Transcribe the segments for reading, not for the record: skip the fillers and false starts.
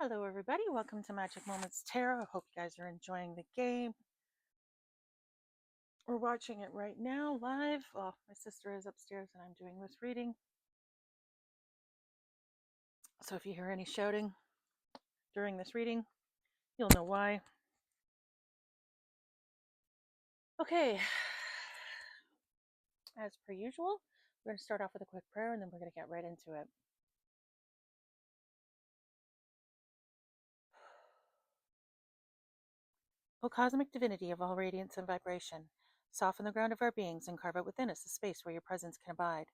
Hello, everybody. Welcome to Magic Moments Tarot. I hope you guys are enjoying the game. We're watching it right now live. Well, my sister is upstairs and I'm doing this reading. So if you hear any shouting during this reading, you'll know why. Okay. As per usual, we're going to start off with a quick prayer and then we're going to get right into it. O cosmic divinity of all radiance and vibration, soften the ground of our beings and carve out within us a space where your presence can abide.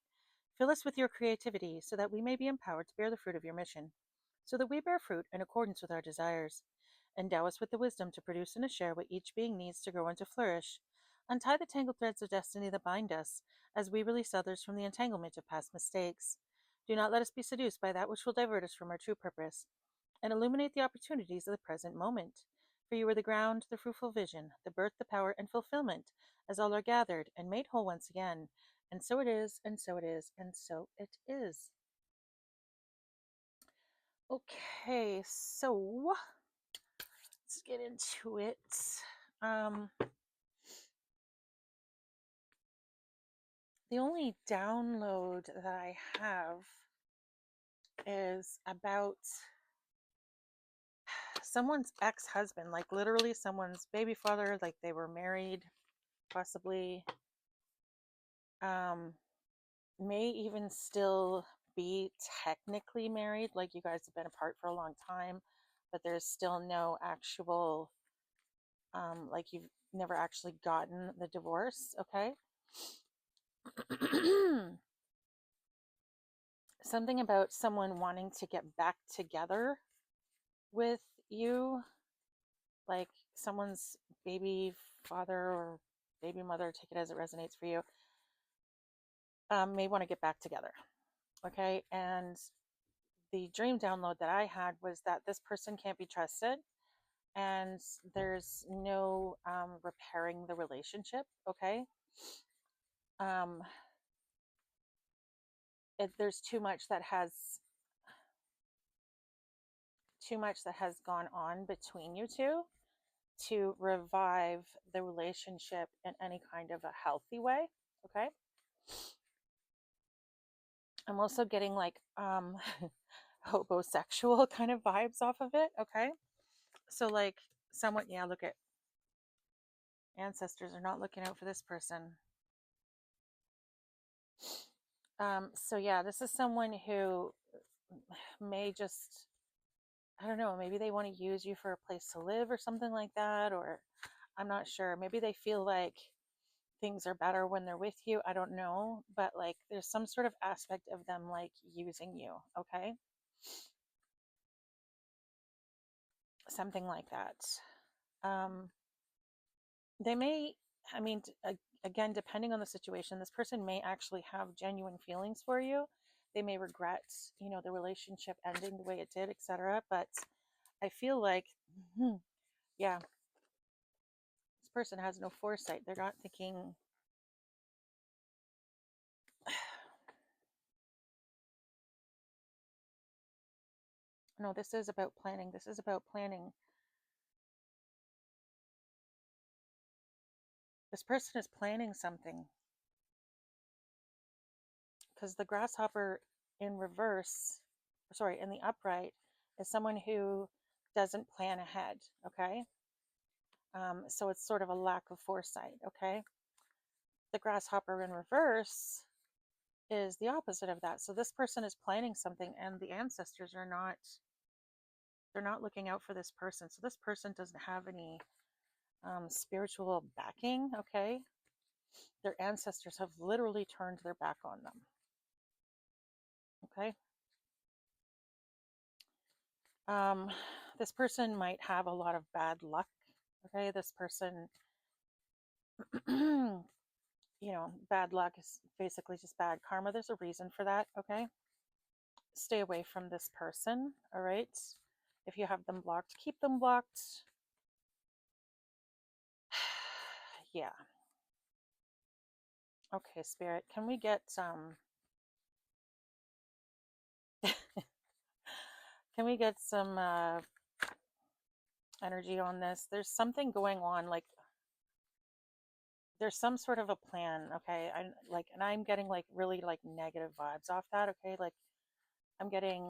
Fill us with your creativity so that we may be empowered to bear the fruit of your mission, so that we bear fruit in accordance with our desires. Endow us with the wisdom to produce and to share what each being needs to grow and to flourish. Untie the tangled threads of destiny that bind us, as we release others from the entanglement of past mistakes. Do not let us be seduced by that which will divert us from our true purpose, and illuminate the opportunities of the present moment. For you are the ground, the fruitful vision, the birth, the power, and fulfillment, as all are gathered and made whole once again. And so it is, and so it is, and so it is. Okay, so let's get into it. The only download that I have is about someone's ex-husband, like literally someone's baby father, like they were married, possibly. May even still be technically married, like you guys have been apart for a long time, but there's still no actual, like you've never actually gotten the divorce, okay? Something about someone wanting to get back together with you, like someone's baby father or baby mother, take it as it resonates for you, may want to get back together, okay? And the dream download that I had was that this person can't be trusted and there's no repairing the relationship, okay? There's too much that has gone on between you two to revive the relationship in any kind of a healthy way, okay? I'm also getting like homosexual kind of vibes off of it, okay? So like someone, yeah, look at ancestors are not looking out for this person. So yeah, this is someone who may just, I don't know, maybe they want to use you for a place to live or something like that, or I'm not sure. Maybe they feel like things are better when they're with you. I don't know, but like there's some sort of aspect of them like using you, okay? Something like that. They may, I mean, again, depending on the situation, this person may actually have genuine feelings for you. They may regret, the relationship ending the way it did, etc. But I feel like, yeah, this person has no foresight. They're not thinking. No, this is about planning. This is about planning. This person is planning something because the grasshopper in reverse, sorry, in the upright, is someone who doesn't plan ahead, okay? So it's sort of a lack of foresight, okay? The grasshopper in reverse is the opposite of that. So this person is planning something and the ancestors are not, they're not looking out for this person. So this person doesn't have any spiritual backing, okay? Their ancestors have literally turned their back on them, okay? This person might have a lot of bad luck, okay? This person, bad luck is basically just bad karma. There's a reason for that, okay? Stay away from this person, all right? If you have them blocked, keep them blocked. Yeah. Okay, Spirit, can we get Can we get some energy on this? There's something going on, like there's some sort of a plan, okay? And I'm getting like really like negative vibes off that, okay? Like I'm getting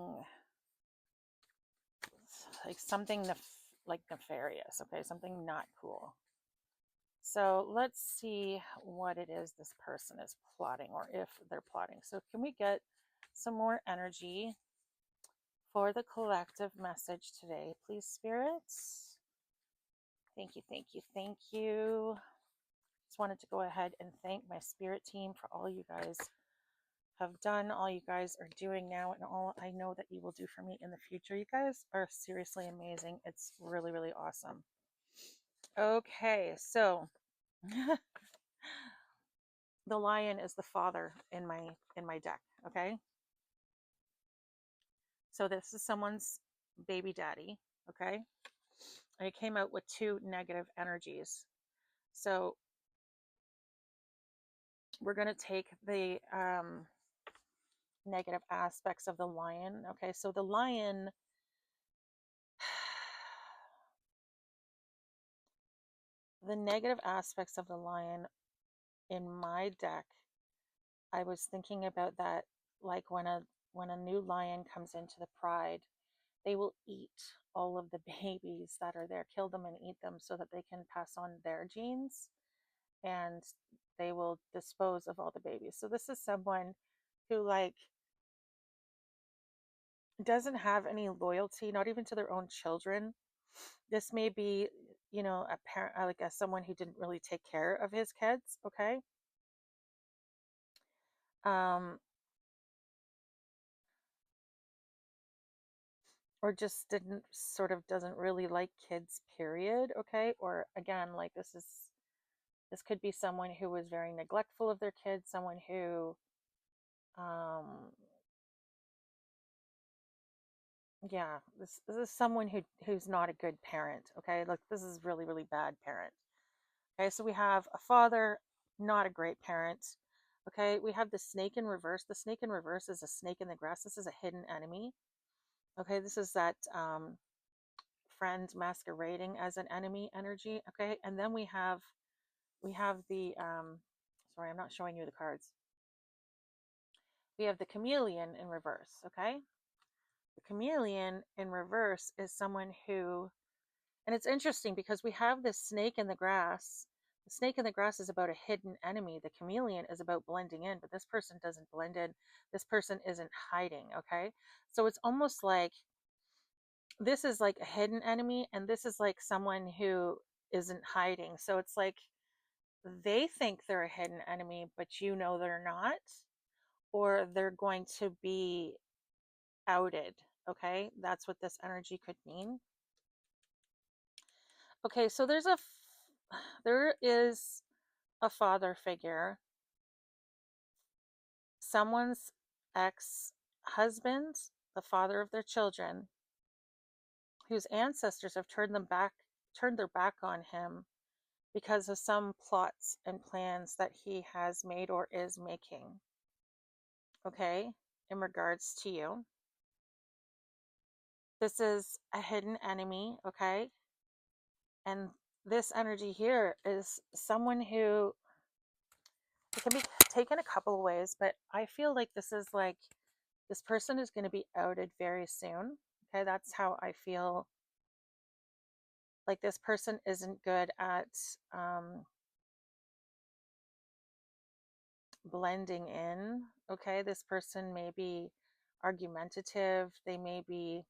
like something like nefarious, okay? Something not cool. So let's see what it is this person is plotting, or if they're plotting. So can we get some more energy for the collective message today, please, spirits? Thank you, thank you, thank you. Just wanted to go ahead and thank my spirit team for all you guys have done, all you guys are doing now, and all I know that you will do for me in the future. You guys are seriously amazing. It's really, really awesome. Okay, so the lion is the father in my deck, okay? So this is someone's baby daddy, okay? And it came out with two negative energies. So we're going to take the negative aspects of the lion, okay? So the lion, the negative aspects of the lion in my deck, I was thinking about that, like when a new lion comes into the pride, they will eat all of the babies that are there, kill them and eat them so that they can pass on their genes, and they will dispose of all the babies. So this is someone who like doesn't have any loyalty, not even to their own children. This may be, a parent, like someone who didn't really take care of his kids, okay? Um, or just didn't sort of doesn't really like kids, period, okay? Or again, like this could be someone who was very neglectful of their kids, someone who um yeah, this is someone who's not a good parent, okay? Like this is really, really bad parent. Okay, so we have a father, not a great parent. Okay, we have the snake in reverse. The snake in reverse is a snake in the grass. This is a hidden enemy. Okay, this is that friend masquerading as an enemy energy. Okay, and then we have the sorry, I'm not showing you the cards. We have the chameleon in reverse. Okay, the chameleon in reverse is someone who, and it's interesting because we have this snake in the grass. The snake in the grass is about a hidden enemy. The chameleon is about blending in, but this person doesn't blend in. This person isn't hiding, okay? So it's almost like this is like a hidden enemy, and this is like someone who isn't hiding. So it's like they think they're a hidden enemy, but they're not, or they're going to be outed, okay? That's what this energy could mean. Okay, so there is a father figure, someone's ex-husband, the father of their children, whose ancestors have turned their back on him because of some plots and plans that he has made or is making. Okay, in regards to you. This is a hidden enemy, okay? And this energy here is someone who, it can be taken a couple of ways, but I feel like this person is going to be outed very soon. Okay, that's how I feel. Like this person isn't good at blending in. Okay, this person may be argumentative. They're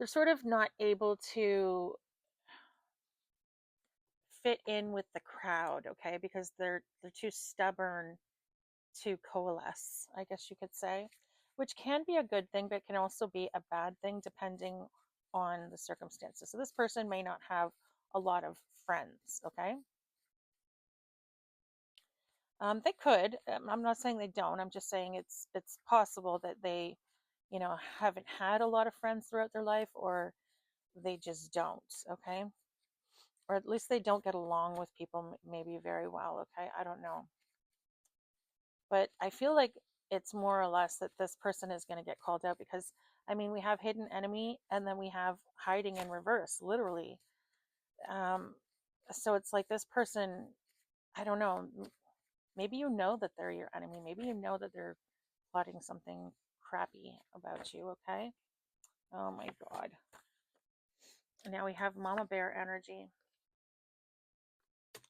sort of not able to fit in with the crowd, okay, because they're too stubborn to coalesce, I guess you could say, which can be a good thing, but can also be a bad thing depending on the circumstances. So this person may not have a lot of friends, okay? They could. I'm not saying they don't. I'm just saying it's possible that they, haven't had a lot of friends throughout their life, or they just don't, okay? Or at least they don't get along with people maybe very well, okay? I don't know. But I feel like it's more or less that this person is going to get called out because I mean, we have hidden enemy and then we have hiding in reverse, literally. Um, so it's like this person, I don't know, maybe you know that they're your enemy. Maybe you know that they're plotting something crappy about you, okay? Oh my God. Now we have Mama Bear energy.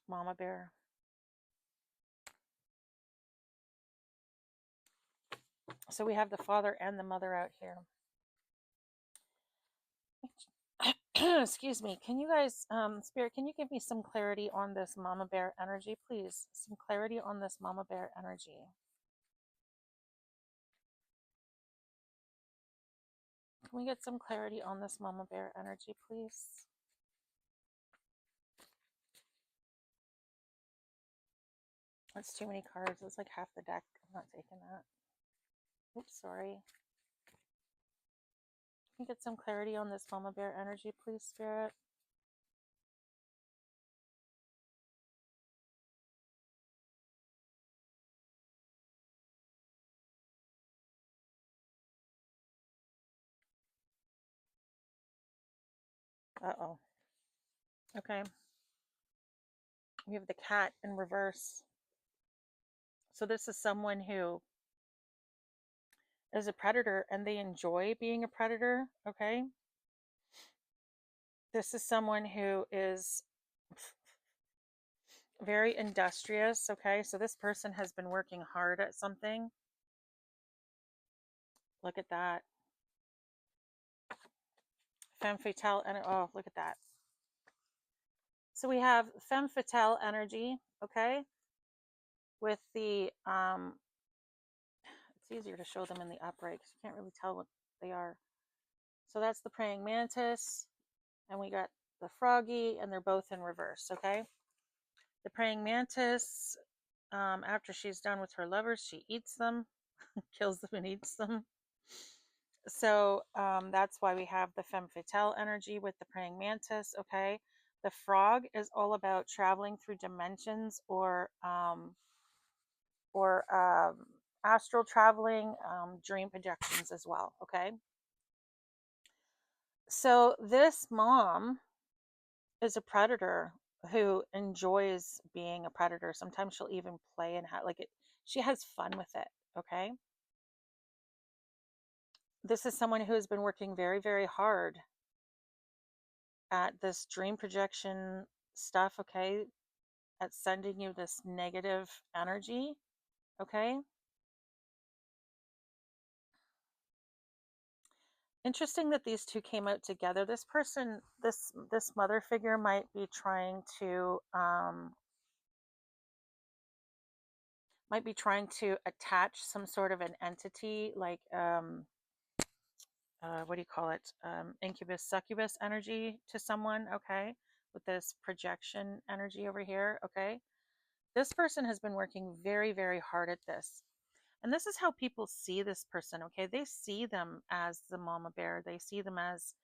Mama Bear. So we have the father and the mother out here. Excuse me. Can you guys, Spirit, can you give me some clarity on this Mama Bear energy, please? Some clarity on this Mama Bear energy. Can we get some clarity on this Mama Bear energy, please? That's too many cards. It's like half the deck. I'm not taking that. Oops, sorry. Can you get some clarity on this Mama Bear energy, please, Spirit? Uh-oh. Okay. We have the cat in reverse. So this is someone who is a predator and they enjoy being a predator, okay? This is someone who is very industrious, okay? So this person has been working hard at something. Look at that. Femme fatale, and oh, look at that. So we have femme fatale energy, okay? With the, it's easier to show them in the upright because you can't really tell what they are. So that's the praying mantis, and we got the froggy, and they're both in reverse, okay? The praying mantis, after she's done with her lovers, she eats them, kills them and eats them. So that's why we have the femme fatale energy with the praying mantis, okay? The frog is all about traveling through dimensions or astral traveling, dream projections as well, okay? So this mom is a predator who enjoys being a predator. Sometimes she'll even play and like it. She has fun with it, okay? This is someone who has been working very, very hard at this dream projection stuff, okay? At sending you this negative energy, okay? Interesting that these two came out together. This person, this mother figure might be trying to attach some sort of an entity like what do you call it? Incubus, succubus energy to someone, okay? With this projection energy over here, okay? This person has been working very, very hard at this. And this is how people see this person, okay? They see them as the mama bear. They see them as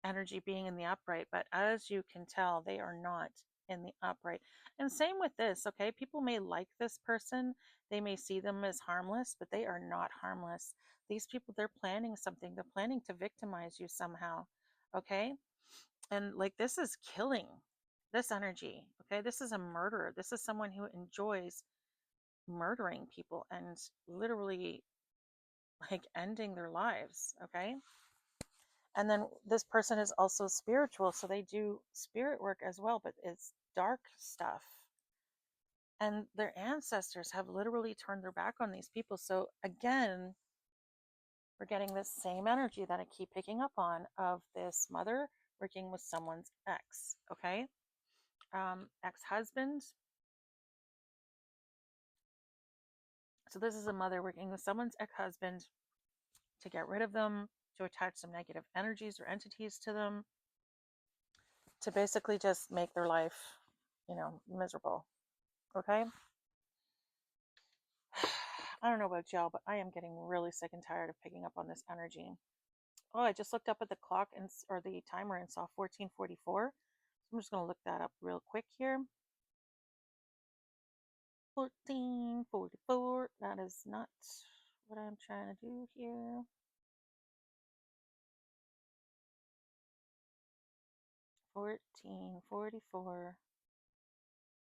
energy being in the upright. But as you can tell, they are not in the upright. And same with this, okay? People may like this person. They may see them as harmless, but they are not harmless. These people, they're planning something. They're planning to victimize you somehow, okay? And like this is killing this energy, okay? This is a murderer. This is someone who enjoys murdering people and literally like ending their lives, okay? And then this person is also spiritual, so they do spirit work as well, but it's dark stuff. And their ancestors have literally turned their back on these people. So again, we're getting this same energy that I keep picking up on of this mother working with someone's ex, okay? Ex-husband. So this is a mother working with someone's ex-husband to get rid of them, to attach some negative energies or entities to them, to basically just make their life, miserable. Okay? I don't know about y'all, but I am getting really sick and tired of picking up on this energy. Oh, I just looked up at the clock or the timer and saw 14:44. So I'm just going to look that up real quick here. 14:44. That is not what I'm trying to do here. 1444,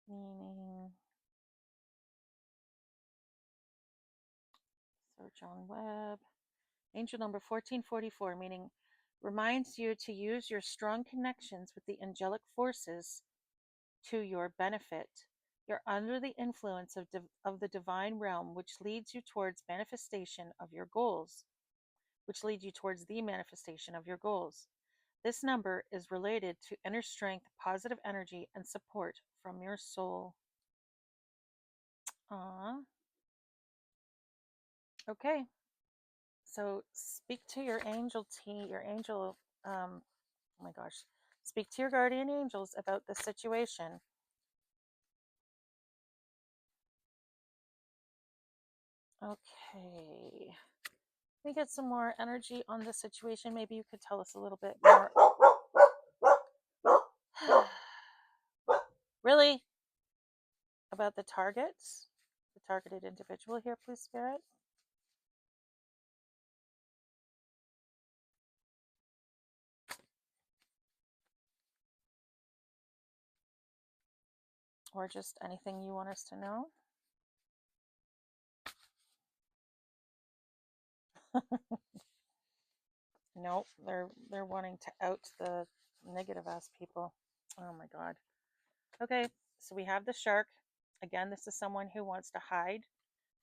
meaning search on web. Angel number 1444, meaning reminds you to use your strong connections with the angelic forces to your benefit. You're under the influence of the divine realm, which leads you towards manifestation of your goals, which lead you towards the manifestation of your goals. This number is related to inner strength, positive energy, and support from your soul. Aww. Okay. So speak to your angel team, your angel, oh my gosh, speak to your guardian angels about the situation. Okay. Let me get some more energy on the situation. Maybe you could tell us a little bit more. Really? About the targets? The targeted individual here, please, Spirit? Or just anything you want us to know? Nope, they're wanting to out the negative ass people. Oh my god. Okay, so we have the shark. Again, this is someone who wants to hide.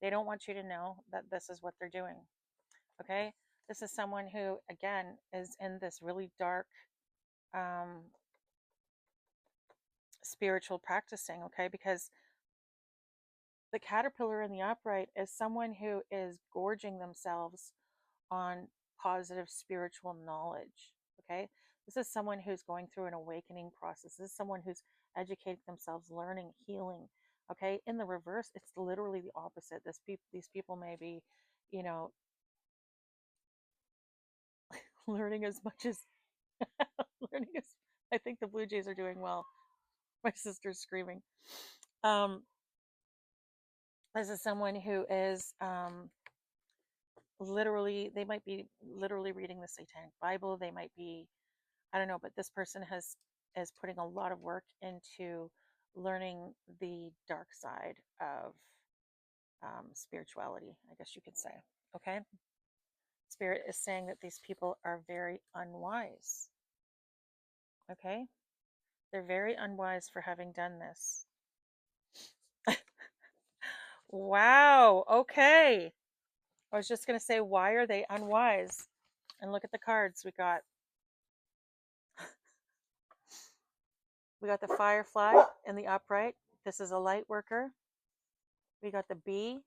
They don't want you to know that this is what they're doing. Okay, this is someone who, again, is in this really dark spiritual practicing. Okay, because the caterpillar in the upright is someone who is gorging themselves on positive spiritual knowledge. Okay, this is someone who's going through an awakening process. This is someone who's educating themselves, learning, healing. Okay, in the reverse, it's literally the opposite. These people may be, you know, learning as much as learning as. I think the Blue Jays are doing well. My sister's screaming. Um, this is someone who is literally. They might be literally reading the Satanic Bible. They might be, I don't know, but this person is putting a lot of work into learning the dark side of spirituality, I guess you could say. Okay, Spirit is saying that these people are very unwise. Okay, they're very unwise for having done this. Wow. Okay, I was just gonna say, why are they unwise? And look at the cards we got. We got the Firefly in the upright. This is a light worker. We got the Bee.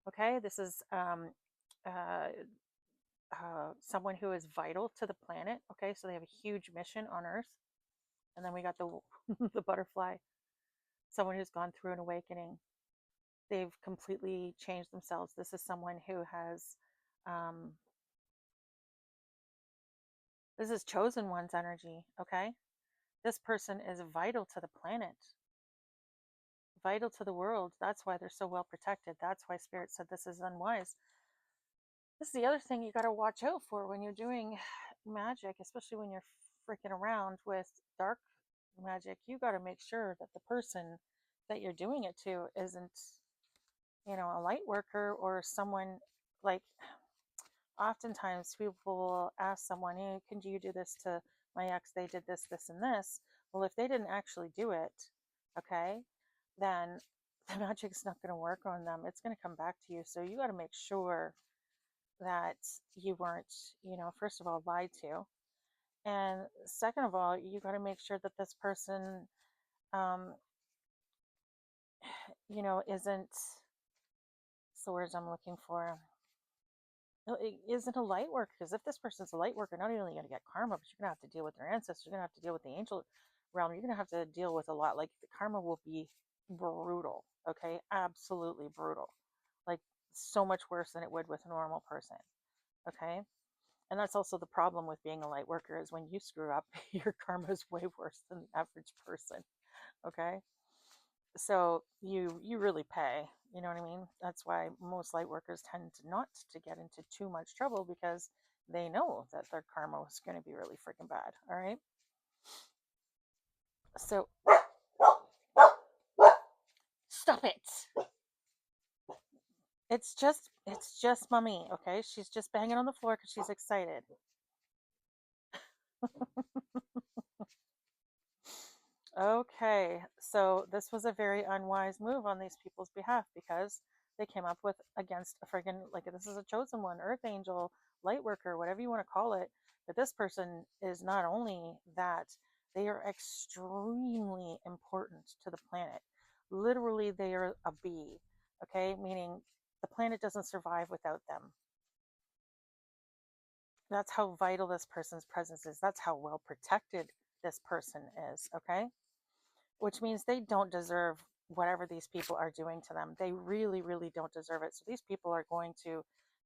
Okay, this is uh, someone who is vital to the planet. Okay, so they have a huge mission on Earth. And then we got the the butterfly, someone who's gone through an awakening. They've completely changed themselves. This is someone who has, um, this is chosen one's energy. Okay, this person is vital to the planet, vital to the world. That's why they're so well protected. That's why Spirit said this is unwise. This is the other thing you got to watch out for when you're doing magic, especially when you're freaking around with dark magic. You got to make sure that the person that you're doing it to isn't, a light worker or someone like. Oftentimes, people will ask someone, hey, can you do this to my ex? They did this, this, and this. Well, if they didn't actually do it, okay, then the magic's not going to work on them. It's going to come back to you. So you got to make sure that you weren't, first of all, lied to. And second of all, you got to make sure that this person, um, isn't, what's the words I'm looking for? It isn't a light worker. Because if this person's a light worker, not only are you going to get karma, but you're going to have to deal with their ancestors. You're going to have to deal with the angel realm. You're going to have to deal with a lot. Like the karma will be brutal. Okay. Absolutely brutal. Like so much worse than it would with a normal person. Okay. And that's also the problem with being a light worker is when you screw up, your karma is way worse than the average person. Okay. So you really pay, you know what I mean? That's why most light workers tend to not to get into too much trouble because they know that their karma is going to be really freaking bad. All right. So stop it. It's just Mummy, okay? She's just banging on the floor because she's excited. Okay, so this was a very unwise move on these people's behalf because they came up with against a friggin' like this is a chosen one, earth angel, light worker, whatever you want to call it. But this person is not only that, they are extremely important to the planet. Literally, they are a bee, okay? Meaning the planet doesn't survive without them. That's how vital this person's presence is. That's how well protected this person is, okay? Which means they don't deserve whatever these people are doing to them. They really, really don't deserve it. So these people are going to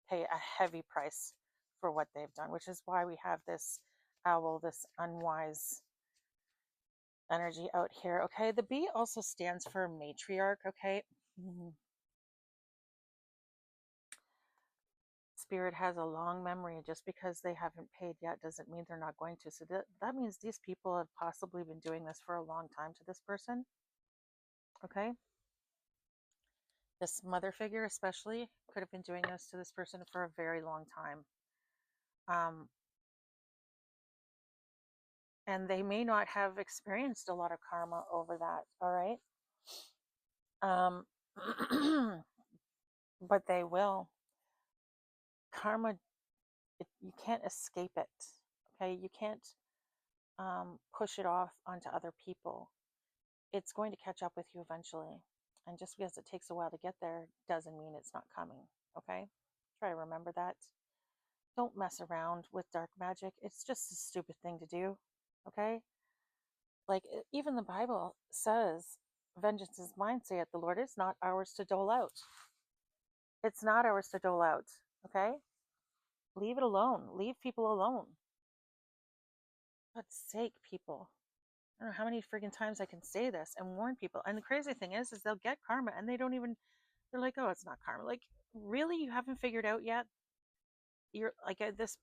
pay a heavy price for what they've done, which is why we have this owl, this unwise energy out here. Okay. The B also stands for matriarch. Okay. Spirit has a long memory. Just because they haven't paid yet doesn't mean they're not going to. So that means these people have possibly been doing this for a long time to this person. Okay. This mother figure, especially, could have been doing this to this person for a very long time. Um, and they may not have experienced a lot of karma over that. All right. Um, but they will. Karma, you can't escape it. Okay. You can't push it off onto other people. It's going to catch up with you eventually. And just because it takes a while to get there doesn't mean it's not coming. Okay. Try to remember that. Don't mess around with dark magic. It's just a stupid thing to do. Okay? Like, even the Bible says, vengeance is mine, saith the Lord. It's not ours to dole out. It's not ours to dole out. Okay? Leave it alone. Leave people alone. For God's sake, people. I don't know how many friggin' times I can say this and warn people. And the crazy thing is they'll get karma and they don't even, they're like, oh, it's not karma. Like, really? You haven't figured out yet? You're like, this,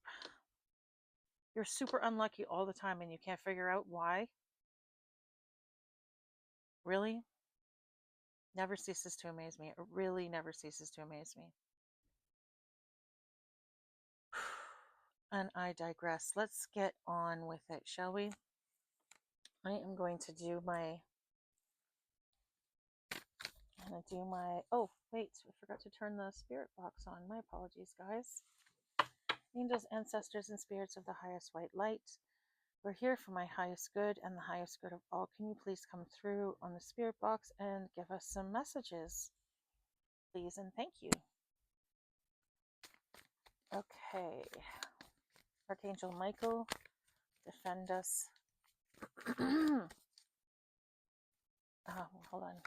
you're super unlucky all the time and you can't figure out why? Really? Never ceases to amaze me. It really never ceases to amaze me. And I digress. Let's get on with it, shall we? I am going to do my. I'm going to do my. Oh, wait. I forgot to turn the spirit box on. My apologies, guys. Angels, ancestors, and spirits of the highest white light. We're here for my highest good and the highest good of all. Can you please come through on the spirit box and give us some messages? Please and thank you. Okay. Archangel Michael, defend us. Hold on.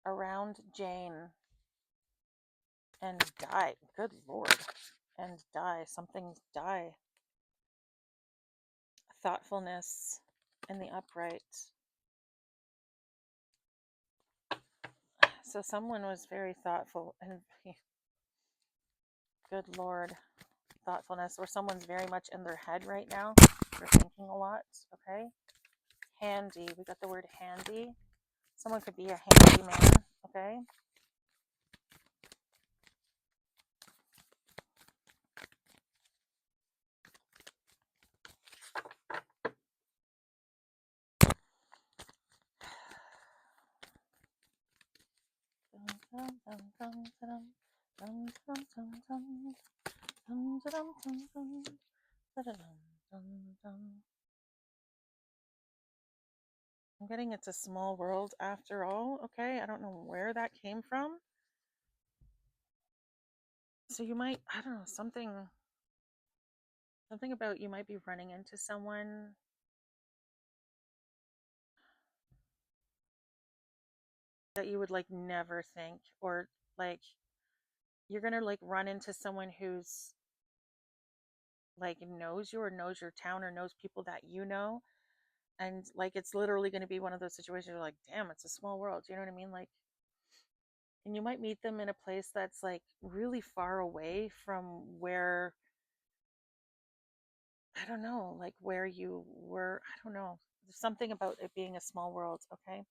Around Jane and die. Good Lord. And die. Something die. Thoughtfulness in the upright. So someone was very thoughtful and good Lord. Thoughtfulness. Or someone's very much in their head right now. They're thinking a lot. Okay. Handy. We got the word handy. Someone could be a handy man. Okay. I'm getting it's a small world after all. Okay, I don't know where that came from. So you might, I don't know, something about you might be running into someone that you would like never think, or like you're gonna like run into someone who's like knows you or knows your town or knows people that you know, and like it's literally going to be one of those situations where like, damn, it's a small world. You know what I mean? Like, and you might meet them in a place that's like really far away from where, I don't know, like where you were. I don't know. there's something about it being a small world, okay?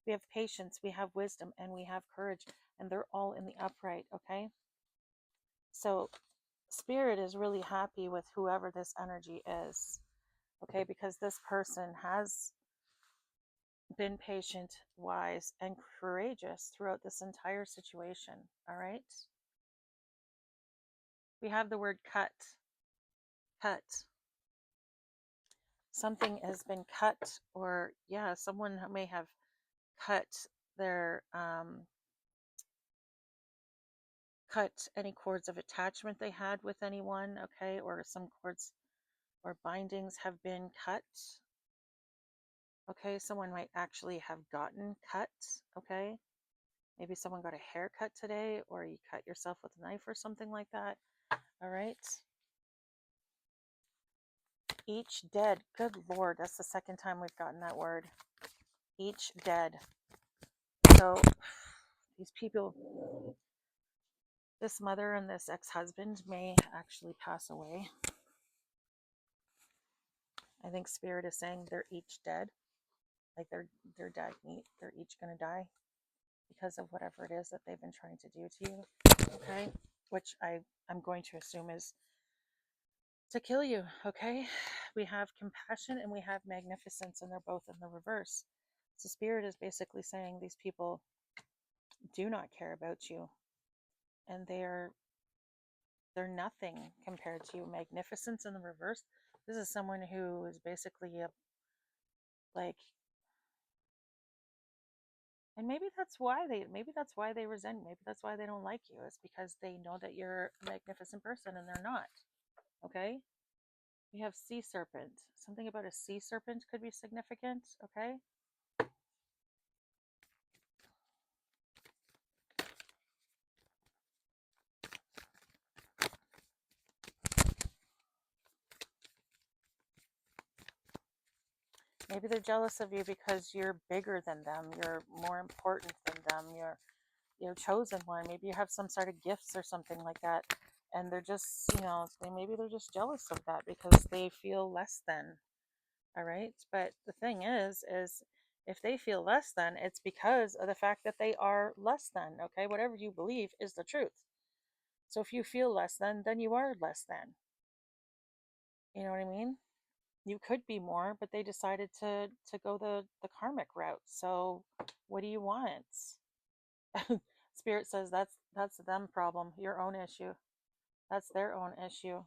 We have patience, we have wisdom, and we have courage, and they're all in the upright, okay? So Spirit is really happy with whoever this energy is, okay? Because this person has been patient, wise, and courageous throughout this entire situation, all right? We have the word cut. Cut. Something has been cut, or yeah, someone may have cut their cut any cords of attachment they had with anyone, okay, or some cords or bindings have been cut, okay. Someone might actually have gotten cut, okay. Maybe someone got a haircut today, or you cut yourself with a knife or something like that, all right. Each dead, good Lord, that's the second time we've gotten that word. Each dead. So these people, this mother and this ex-husband may actually pass away. I think Spirit is saying they're each dead, like they're dead meat. They're each gonna die because of whatever it is that they've been trying to do to you. Okay, which I'm going to assume is to kill you. Okay, we have compassion and we have magnificence, and they're both in the reverse. So Spirit is basically saying these people do not care about you, and they're nothing compared to you. Magnificence in the reverse. This is someone who is basically a like, and maybe that's why they resent, maybe that's why they don't like you. It's because they know that you're a magnificent person and they're not. Okay? We have sea serpent. Something about a sea serpent could be significant, okay? Maybe they're jealous of you because you're bigger than them, you're more important than them, you're chosen one. Maybe you have some sort of gifts or something like that, and they're just, maybe they're just jealous of that because they feel less than. All right, but the thing is if they feel less than, it's because of the fact that they are less than. Okay, whatever you believe is the truth. So if you feel less than, then you are less than. You know what I mean? You could be more, but they decided to go the karmic route. So what do you want? Spirit says that's them problem, your own issue. That's their own issue.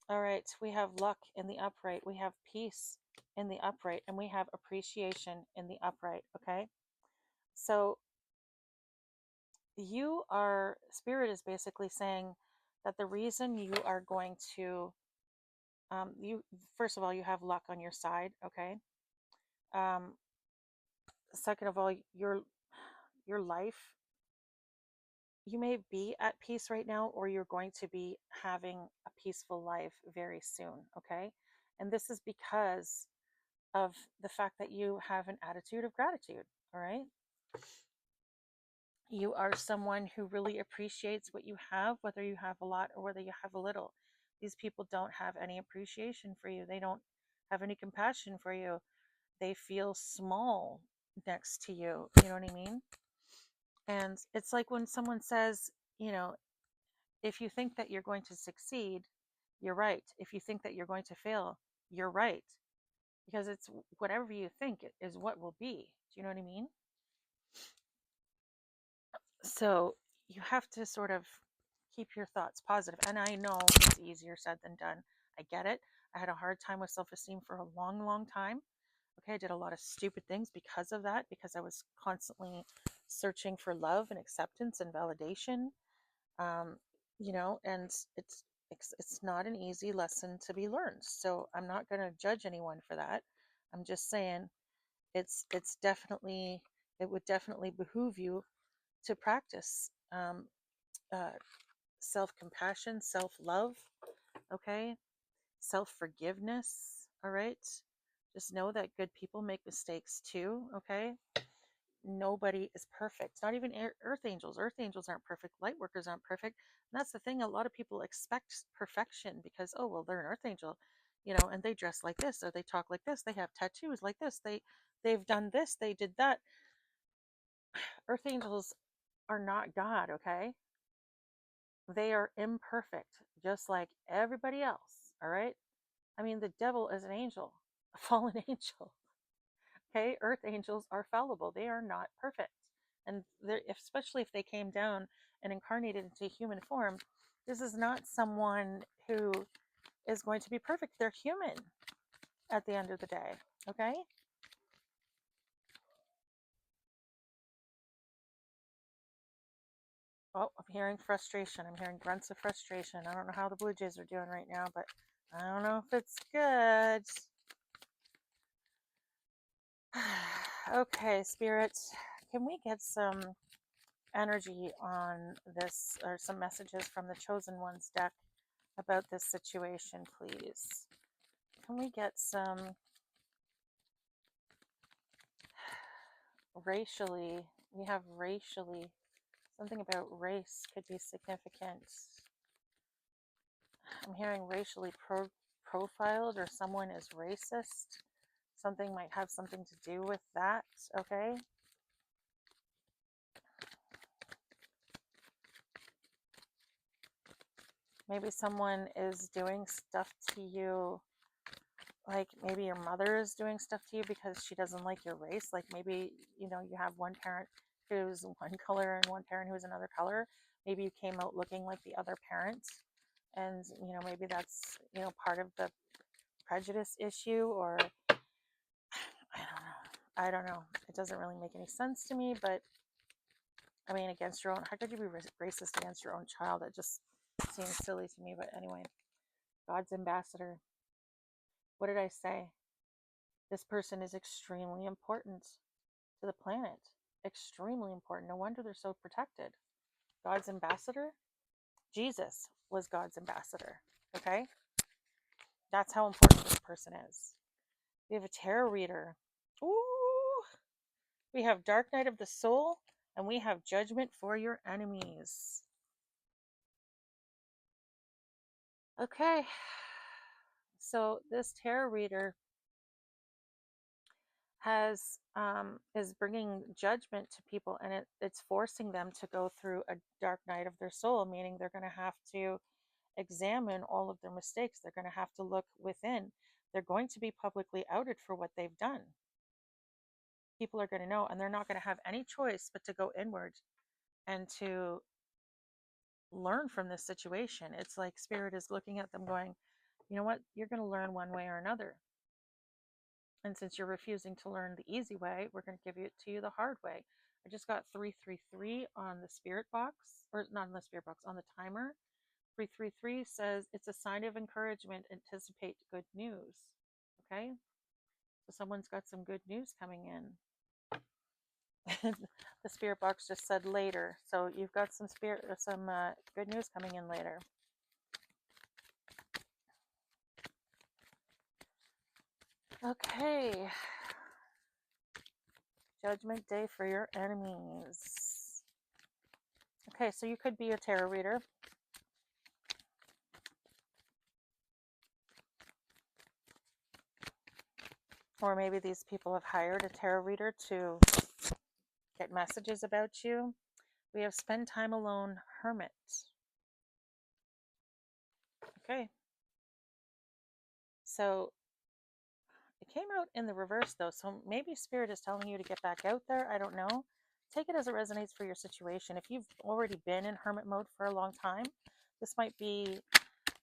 All right, we have luck in the upright, we have peace in the upright, and we have appreciation in the upright, okay? So Spirit is basically saying that the reason you are going to, you, first of all, you have luck on your side, okay? Um, Second of all, your life, you may be at peace right now, or you're going to be having a peaceful life very soon, okay? And this is because of the fact that you have an attitude of gratitude, all right? You are someone who really appreciates what you have, whether you have a lot or whether you have a little. These people don't have any appreciation for you, they don't have any compassion for you. They feel small next to you, you know what I mean? And it's like when someone says, if you think that you're going to succeed, you're right. If you think that you're going to fail, you're right. Because it's whatever you think is what will be. Do you know what I mean? So you have to sort of keep your thoughts positive. And I know it's easier said than done. I get it. I had a hard time with self-esteem for a long, long time. Okay, I did a lot of stupid things because of that, because I was constantly searching for love and acceptance and validation. Um, and it's not an easy lesson to be learned. So I'm not going to judge anyone for that. I'm just saying it's definitely, it would definitely behoove you to practice uh, self-compassion, self-love, okay, self-forgiveness, all right. Just know that good people make mistakes too, okay. Nobody is perfect, not even earth angels. Earth angels aren't perfect, light workers aren't perfect. And that's the thing, a lot of people expect perfection because, oh well, they're an earth angel. and they dress like this, or they talk like this, they have tattoos like this, they've done this, they did that. Earth angels are not God, okay? They are imperfect, just like everybody else, all right? I mean, the devil is an angel, a fallen angel, okay? Earth angels are fallible, they are not perfect. And especially if they came down and incarnated into human form, this is not someone who is going to be perfect. They're human at the end of the day, okay? Oh, I'm hearing frustration. I'm hearing grunts of frustration. I don't know how the Blue Jays are doing right now, but I don't know if it's good. Okay, spirits, can we get some energy on this, or some messages from the Chosen Ones deck about this situation, please? Can we get some racially? We have racially. Something about race could be significant. I'm hearing racially profiled, or someone is racist. Something might have something to do with that, okay? Maybe someone is doing stuff to you, like maybe your mother is doing stuff to you because she doesn't like your race. Like maybe, you have one parent who's one color and one parent who's another color. Maybe you came out looking like the other parent, and maybe that's part of the prejudice issue, or I don't know. It doesn't really make any sense to me, but I mean, against your own, how could you be racist against your own child? It just seems silly to me. But anyway, God's ambassador. What did I say? This person is extremely important to the planet. Extremely important. No wonder they're so protected. God's ambassador? Jesus was God's ambassador. Okay? That's how important this person is. We have a tarot reader. Ooh! We have Dark Night of the Soul, and we have Judgment for Your Enemies. Okay. So this tarot reader is bringing judgment to people, and it's forcing them to go through a dark night of their soul, meaning they're going to have to examine all of their mistakes. They're going to have to look within. They're going to be publicly outed for what they've done. People are going to know, and they're not going to have any choice but to go inward and to learn from this situation. It's like Spirit is looking at them going, you know what, you're going to learn one way or another. And since you're refusing to learn the easy way, we're going to give it to you the hard way. I just got 333 on the spirit box, or not on the spirit box, on the timer. 333 says it's a sign of encouragement. Anticipate good news. Okay? So someone's got some good news coming in. The spirit box just said later. So you've got some good news coming in later. Okay. Judgment Day for your enemies. Okay, so you could be a tarot reader. Or maybe these people have hired a tarot reader to get messages about you. We have Spend Time Alone, Hermit. Okay. So it came out in the reverse though, so maybe Spirit is telling you to get back out there. I don't know. Take it as it resonates for your situation. If you've already been in hermit mode for a long time, this might be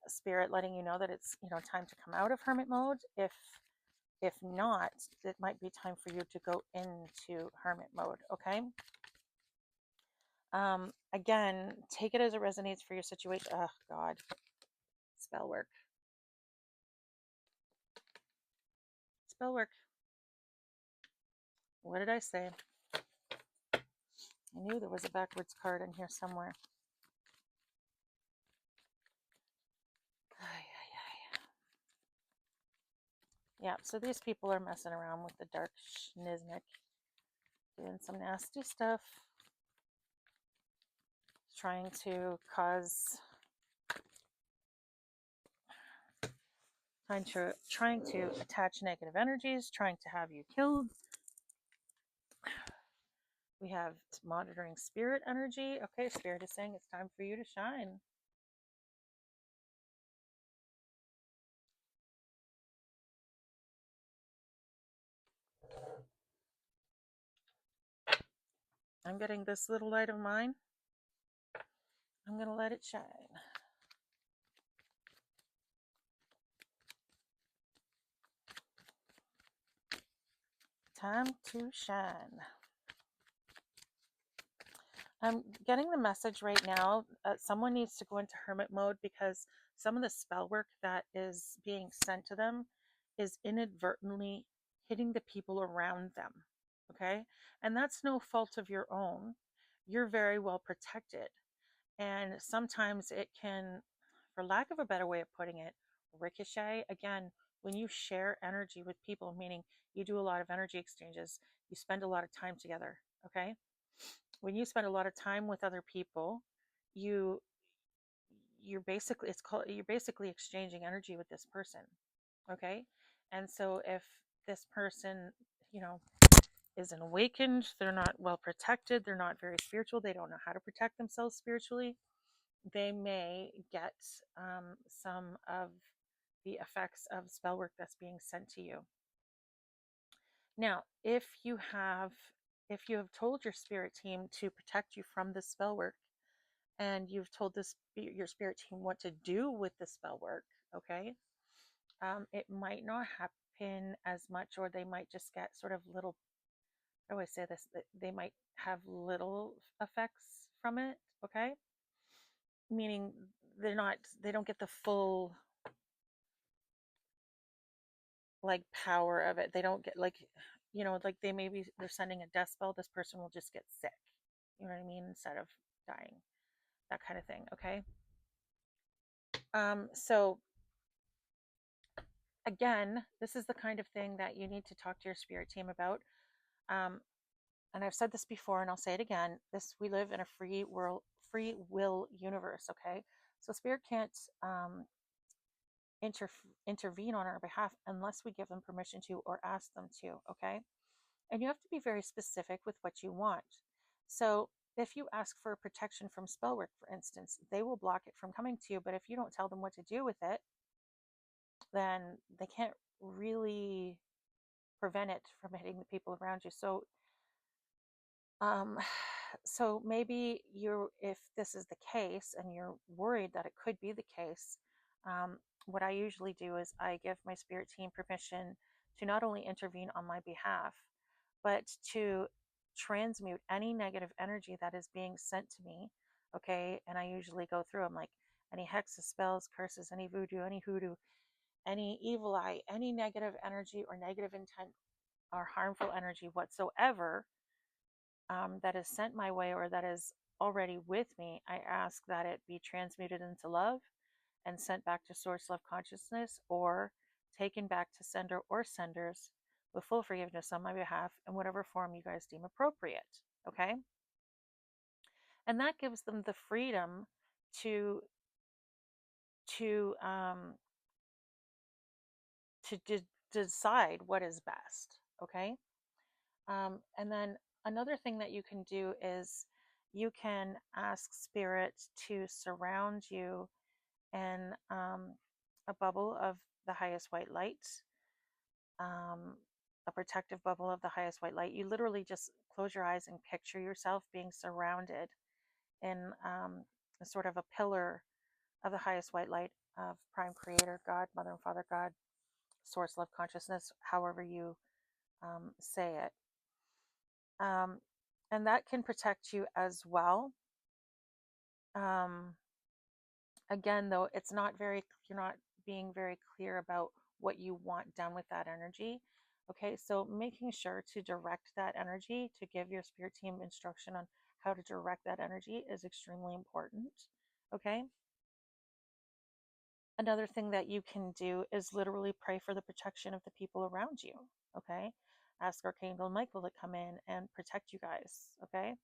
Spirit letting you know that it's time to come out of hermit mode. If not, it might be time for you to go into hermit mode. Okay. Again, take it as it resonates for your situation. Oh God, spell work. Spell work. What did I say? I knew there was a backwards card in here somewhere. Yeah, so these people are messing around with the dark schniznik, doing some nasty stuff, trying to cause trying to attach negative energies, trying to have you killed. We have monitoring spirit energy. Okay, spirit is saying it's time for you to shine. I'm getting this little light of mine. I'm going to let it shine. Time to shine. I'm getting the message right now. Someone needs to go into hermit mode because some of the spell work that is being sent to them is inadvertently hitting the people around them. Okay. And that's no fault of your own. You're very well protected. And sometimes it can, for lack of a better way of putting it, ricochet. Again, when you share energy with people, meaning you do a lot of energy exchanges, you spend a lot of time together. Okay. When you spend a lot of time with other people, you you're basically exchanging energy with this person. Okay. And so if this person, you know, isn't awakened, they're not well protected, they're not very spiritual, they don't know how to protect themselves spiritually, they may get some of the effects of spell work that's being sent to you. Now, if you have told your spirit team to protect you from the spell work, and you've told your spirit team what to do with the spell work, okay, it might not happen as much, or they might just get sort of little. I always say this: that they might have little effects from it, okay, meaning they don't get the full like power of it. They don't get like, like they're sending a death spell. This person will just get sick. You know what I mean? Instead of dying, that kind of thing. Okay. So again, this is the kind of thing that you need to talk to your spirit team about. Um, and I've said this before, and I'll say it again. We live in a free will universe. Okay. So spirit can't intervene on our behalf unless we give them permission to or ask them to. Okay. And you have to be very specific with what you want. So if you ask for protection from spell work, for instance, they will block it from coming to you. But if you don't tell them what to do with it, then they can't really prevent it from hitting the people around you. Um, so maybe if this is the case and you're worried that it could be the case, what I usually do is I give my spirit team permission to not only intervene on my behalf, but to transmute any negative energy that is being sent to me. Okay. And I usually go through them like any hexes, spells, curses, any voodoo, any hoodoo, any evil eye, any negative energy or negative intent or harmful energy whatsoever that is sent my way or that is already with me. I ask that it be transmuted into love and sent back to source love consciousness, or taken back to sender or senders with full forgiveness on my behalf in whatever form you guys deem appropriate. Okay. And that gives them the freedom to to um to decide what is best. Okay. And then another thing that you can do is you can ask spirit to surround you in a bubble of the highest white light, um, a protective bubble of the highest white light. You literally just close your eyes and picture yourself being surrounded in a sort of a pillar of the highest white light of Prime Creator, God, Mother and Father God, Source, Love, Consciousness, however you say it. And that can protect you as well. Um, Again, though, you're not being very clear about what you want done with that energy. Okay, so making sure to direct that energy, to give your spirit team instruction on how to direct that energy is extremely important. Okay. Another thing that you can do is literally pray for the protection of the people around you. Okay. Ask Archangel Michael to come in and protect you guys. Okay.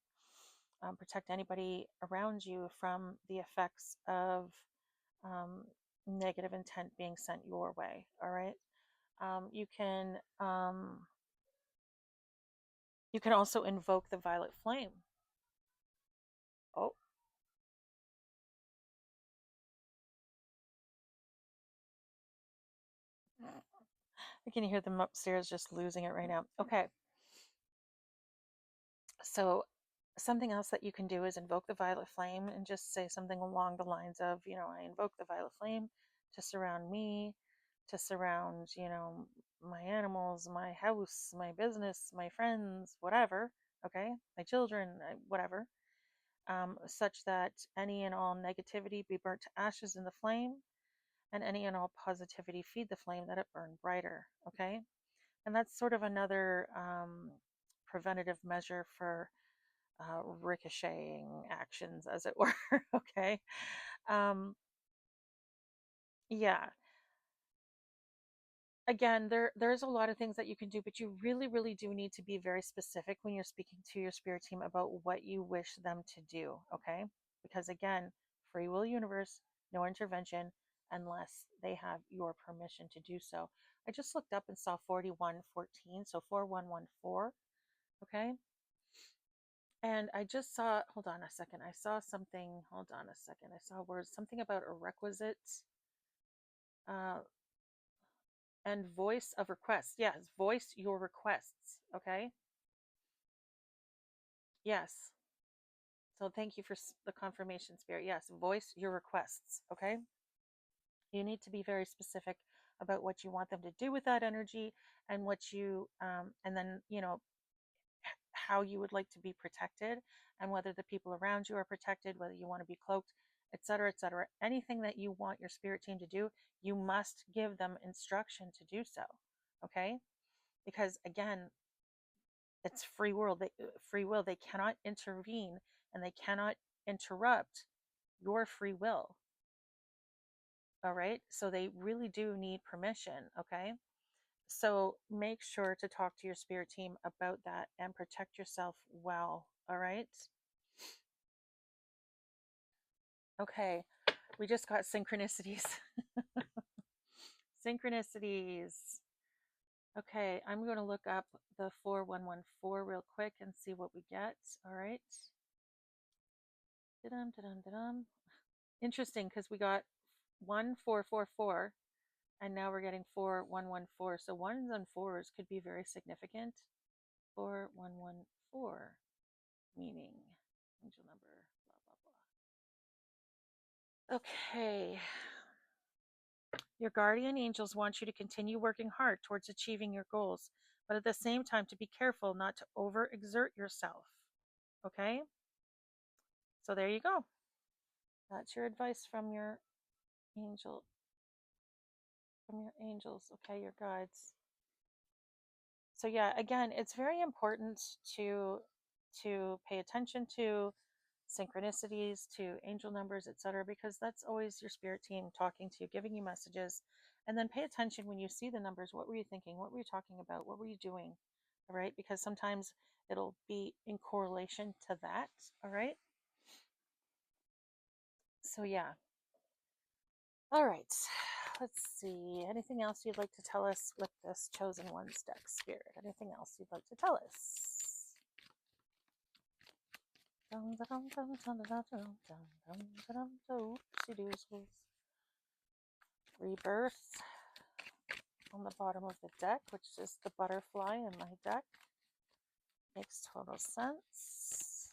Protect anybody around you from the effects of negative intent being sent your way. All right. You can also invoke the violet flame. Oh, I can hear them upstairs just losing it right now. Okay. So something else that you can do is invoke the violet flame and just say something along the lines of, I invoke the violet flame to surround me, to surround, my animals, my house, my business, my friends, whatever. Okay. My children, whatever. Such that any and all negativity be burnt to ashes in the flame, and any and all positivity feed the flame that it burn brighter. Okay. And that's sort of another preventative measure for ricocheting actions, as it were. Okay. Um, yeah. Again, there's a lot of things that you can do, but you really, really do need to be very specific when you're speaking to your spirit team about what you wish them to do. Okay. Because again, free will universe, no intervention unless they have your permission to do so. I just looked up and saw 4114, so 4114. Okay. And I just saw, hold on a second. I saw something, hold on a second. I saw words, something about a requisite uh, and voice of requests. Yes, voice your requests. Okay. Yes. So thank you for the confirmation, Spirit. Yes, voice your requests. Okay. You need to be very specific about what you want them to do with that energy and what and then, how you would like to be protected and whether the people around you are protected, whether you want to be cloaked, etc., etc. Anything that you want your spirit team to do, you must give them instruction to do so. Okay? Because again, it's free will. They cannot intervene and they cannot interrupt your free will. All right? So they really do need permission. Okay? So make sure to talk to your spirit team about that and protect yourself well. All right? Okay, we just got synchronicities. Synchronicities. Okay, I'm going to look up the 4114 real quick and see what we get. All right. Da-dum, da-dum, da-dum. Interesting because we got 1444 and now we're getting 4114. So ones and fours could be very significant. 4114 meaning angel number, blah, blah, blah. Okay. Your guardian angels want you to continue working hard towards achieving your goals, but at the same time to be careful not to overexert yourself. Okay? So there you go. That's your advice from your angel, from your angels, okay, your guides. So yeah, again, it's very important to pay attention to synchronicities, to angel numbers, etc., because that's always your spirit team talking to you, giving you messages. And then pay attention when you see the numbers. What were you thinking? What were you talking about? What were you doing? All right, because sometimes it'll be in correlation to that. All right. So yeah. All right. Let's see. Anything else you'd like to tell us with this chosen one's deck, Spirit? Anything else you'd like to tell us? Rebirth on the bottom of the deck, which is the butterfly in my deck. Makes total sense.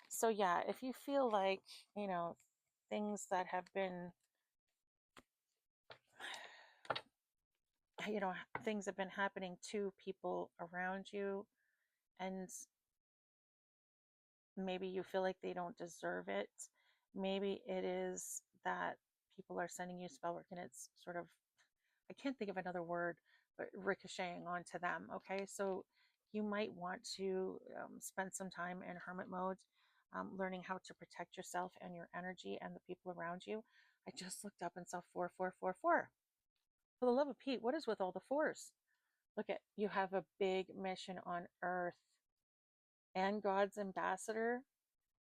So yeah, if you feel like, things that have been, things have been happening to people around you and maybe you feel like they don't deserve it, maybe it is that people are sending you spell work and it's sort of, I can't think of another word, but ricocheting onto them. Okay, so you might want to spend some time in hermit mode, learning how to protect yourself and your energy and the people around you. I just looked up and saw 4444. For the love of Pete, what is with all the fours? Look at, you have a big mission on Earth and God's ambassador.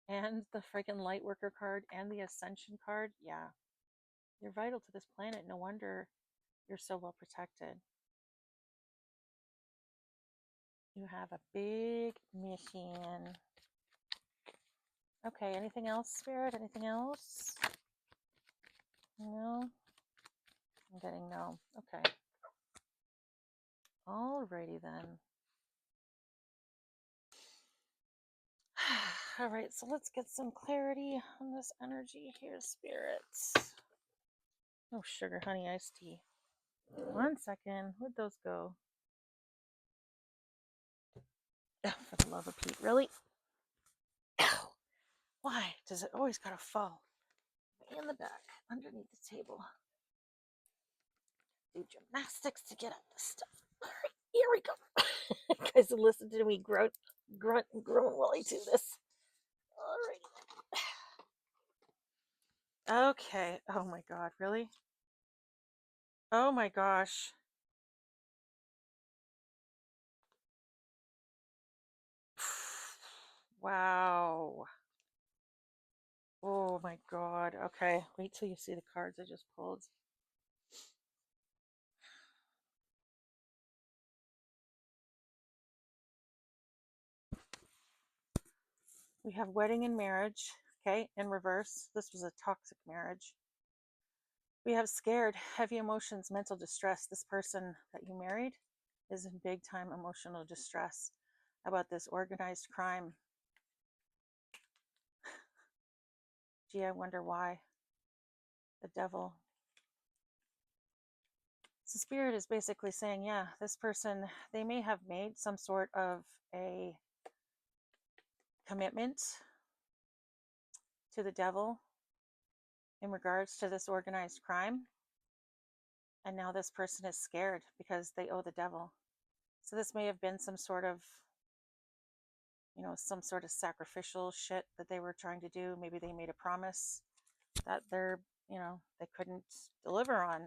and the friggin' Lightworker card and the Ascension card. Yeah, you're vital to this planet. No wonder you're so well protected. You have a big mission. Okay, anything else, Spirit? Anything else? No? I'm getting no. Okay. Alrighty then. All right, so let's get some clarity on this energy here, spirits. Oh, sugar honey iced tea. 1 second. Where'd those go? Oh, for the love of Pete, really? Ow. Why does it always gotta fall in the back underneath the table? Do gymnastics to get up this stuff. All right, here we go. Guys, listen to me grunt, and groan while I do this. All right. Okay. Oh my God, really? Oh my gosh. Wow. Oh my God. Okay, wait till you see the cards I just pulled. We have wedding and marriage, okay, in reverse. This was a toxic marriage. We have scared, heavy emotions, mental distress. This person that you married is in big time emotional distress about this organized crime. Gee, I wonder why. The devil. So spirit is basically saying, yeah, this person, they may have made some sort of a commitment to the devil in regards to this organized crime. And now this person is scared because they owe the devil. So this may have been some sort of, some sort of sacrificial shit that they were trying to do. Maybe they made a promise that they couldn't deliver on.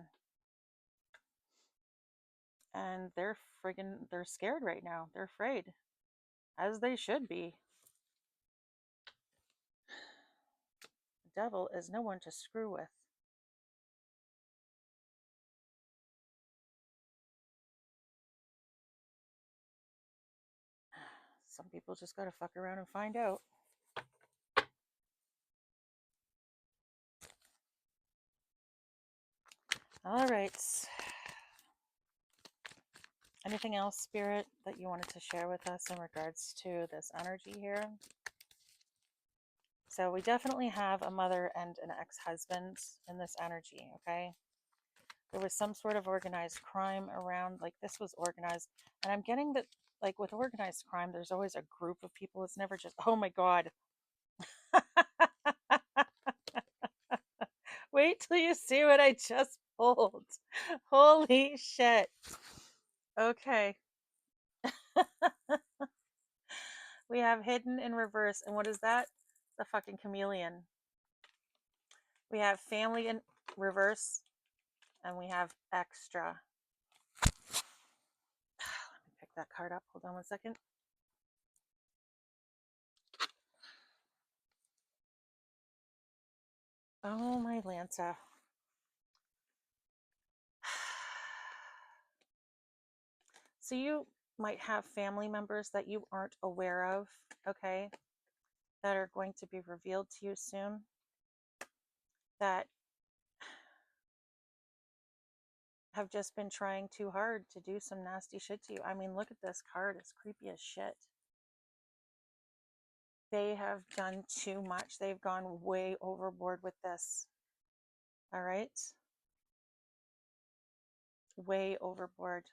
And they're scared right now. They're afraid, as they should be. The devil is no one to screw with. Some people just gotta fuck around and find out. All right. Anything else, Spirit, that you wanted to share with us in regards to this energy here? So we definitely have a mother and an ex-husband in this energy, okay? There was some sort of organized crime around, like this was organized. And I'm getting that, like with organized crime, there's always a group of people. It's never just, oh my God. Wait till you see what I just pulled. Holy shit. Okay. We have hidden in reverse. And what is that? The fucking chameleon. We have family in reverse. And we have extra. Let me pick that card up. Hold on 1 second. Oh, my Lanta. So you might have family members that you aren't aware of, okay, that are going to be revealed to you soon, that have just been trying too hard to do some nasty shit to you. I mean, look at this card. It's creepy as shit. They have done too much. They've gone way overboard with this. All right? Way overboard.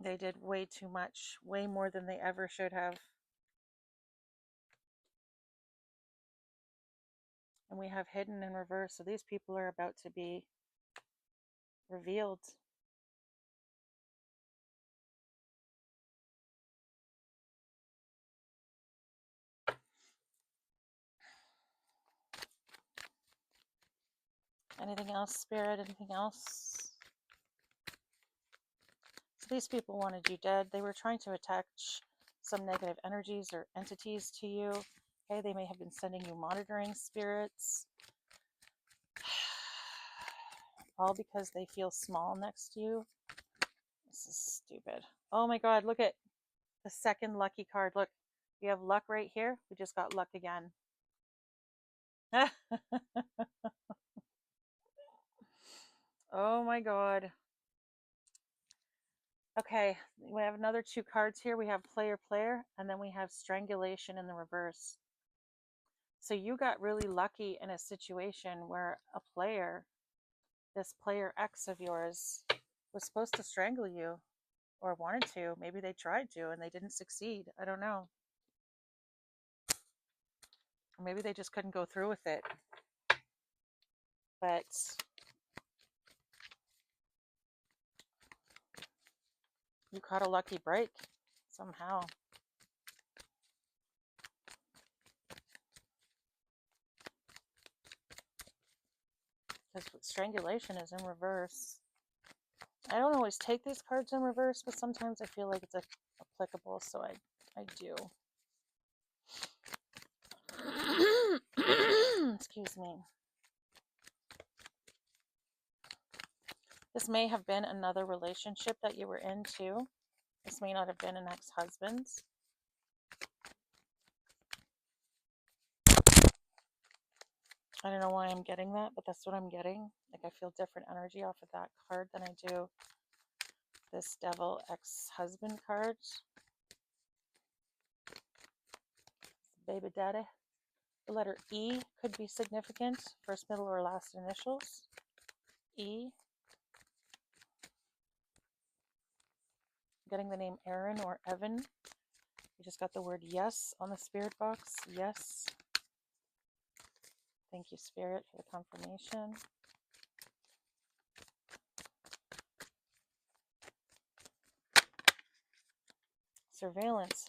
They did way too much, way more than they ever should have. And we have hidden in reverse. So these people are about to be revealed. Anything else, Spirit? Anything else? So these people wanted you dead. They were trying to attach some negative energies or entities to you. Okay, they may have been sending you monitoring spirits, all because they feel small next to you. This is stupid. Oh my God, look at the second lucky card. Look, we have luck right here. We just got luck again. Oh my God. Okay, we have another 2 cards here. We have player, and then we have strangulation in the reverse. So you got really lucky in a situation where a player, this player X of yours, was supposed to strangle you or wanted to. Maybe they tried to and they didn't succeed. I don't know. Or maybe they just couldn't go through with it. But you caught a lucky break somehow. Because strangulation is in reverse. I don't always take these cards in reverse, but sometimes I feel like it's applicable, so I do. Excuse me. This may have been another relationship that you were in too. This may not have been an ex-husband's. I don't know why I'm getting that, but that's what I'm getting. Like, I feel different energy off of that card than I do this devil ex-husband card. Baby daddy. The letter E could be significant. First, middle, or last initials. E. Getting the name Aaron or Evan. We just got the word yes on the spirit box. Yes. Thank you, Spirit, for the confirmation. Surveillance.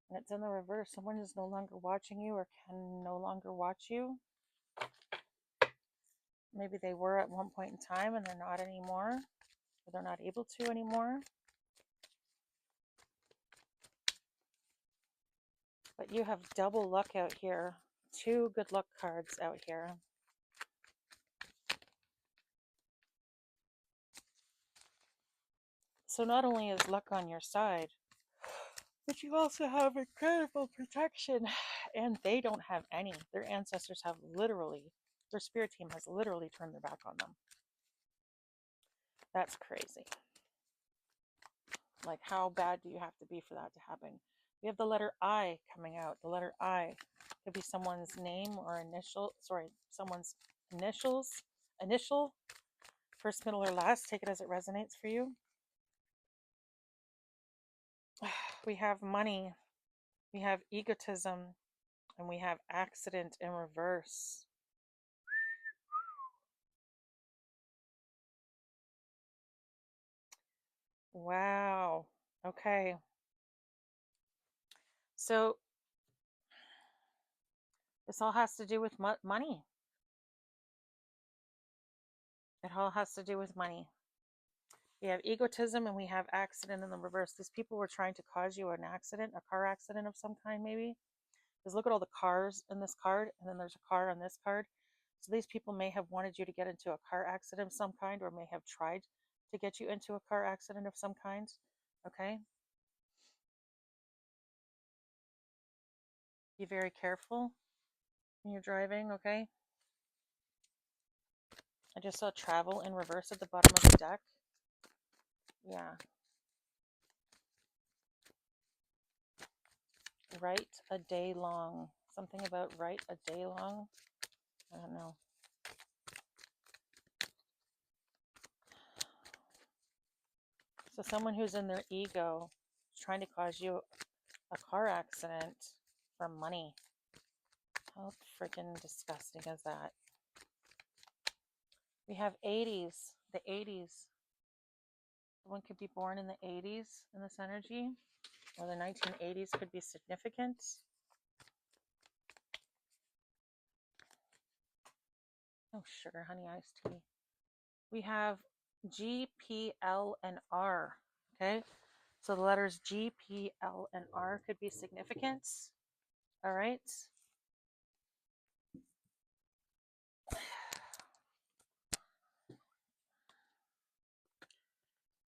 And it's in the reverse. Someone is no longer watching you or can no longer watch you. Maybe they were at one point in time and they're not anymore. Or they're not able to anymore. But you have double luck out here. 2 good luck cards out here. So not only is luck on your side, but you also have incredible protection. And they don't have any. Their ancestors have literally, their spirit team has literally turned their back on them. That's crazy. Like, how bad do you have to be for that to happen? We have the letter I coming out. The letter I could be someone's name or initial, someone's initial, first, middle, or last. Take it as it resonates for you. We have money, we have egotism, and we have accident in reverse. Wow. Okay. So this all has to do with money. It all has to do with money. We have egotism and we have accident in the reverse. These people were trying to cause you an accident, a car accident of some kind, maybe. Because look at all the cars in this card, and then there's a car on this card. So these people may have wanted you to get into a car accident of some kind, or may have tried to get you into a car accident of some kind. Okay? Be very careful when you're driving, okay? I just saw travel in reverse at the bottom of the deck. Yeah. Write a day long. Something about write a day long. I don't know. So someone who's in their ego is trying to cause you a car accident for money. How freaking disgusting is that? We have 80s, the 80s. Someone could be born in the 80s in this energy, or the 1980s could be significant. Oh, sugar, honey, iced tea. We have G, P, L, and R. Okay, So the letters G, P, L, and R could be significant. All right.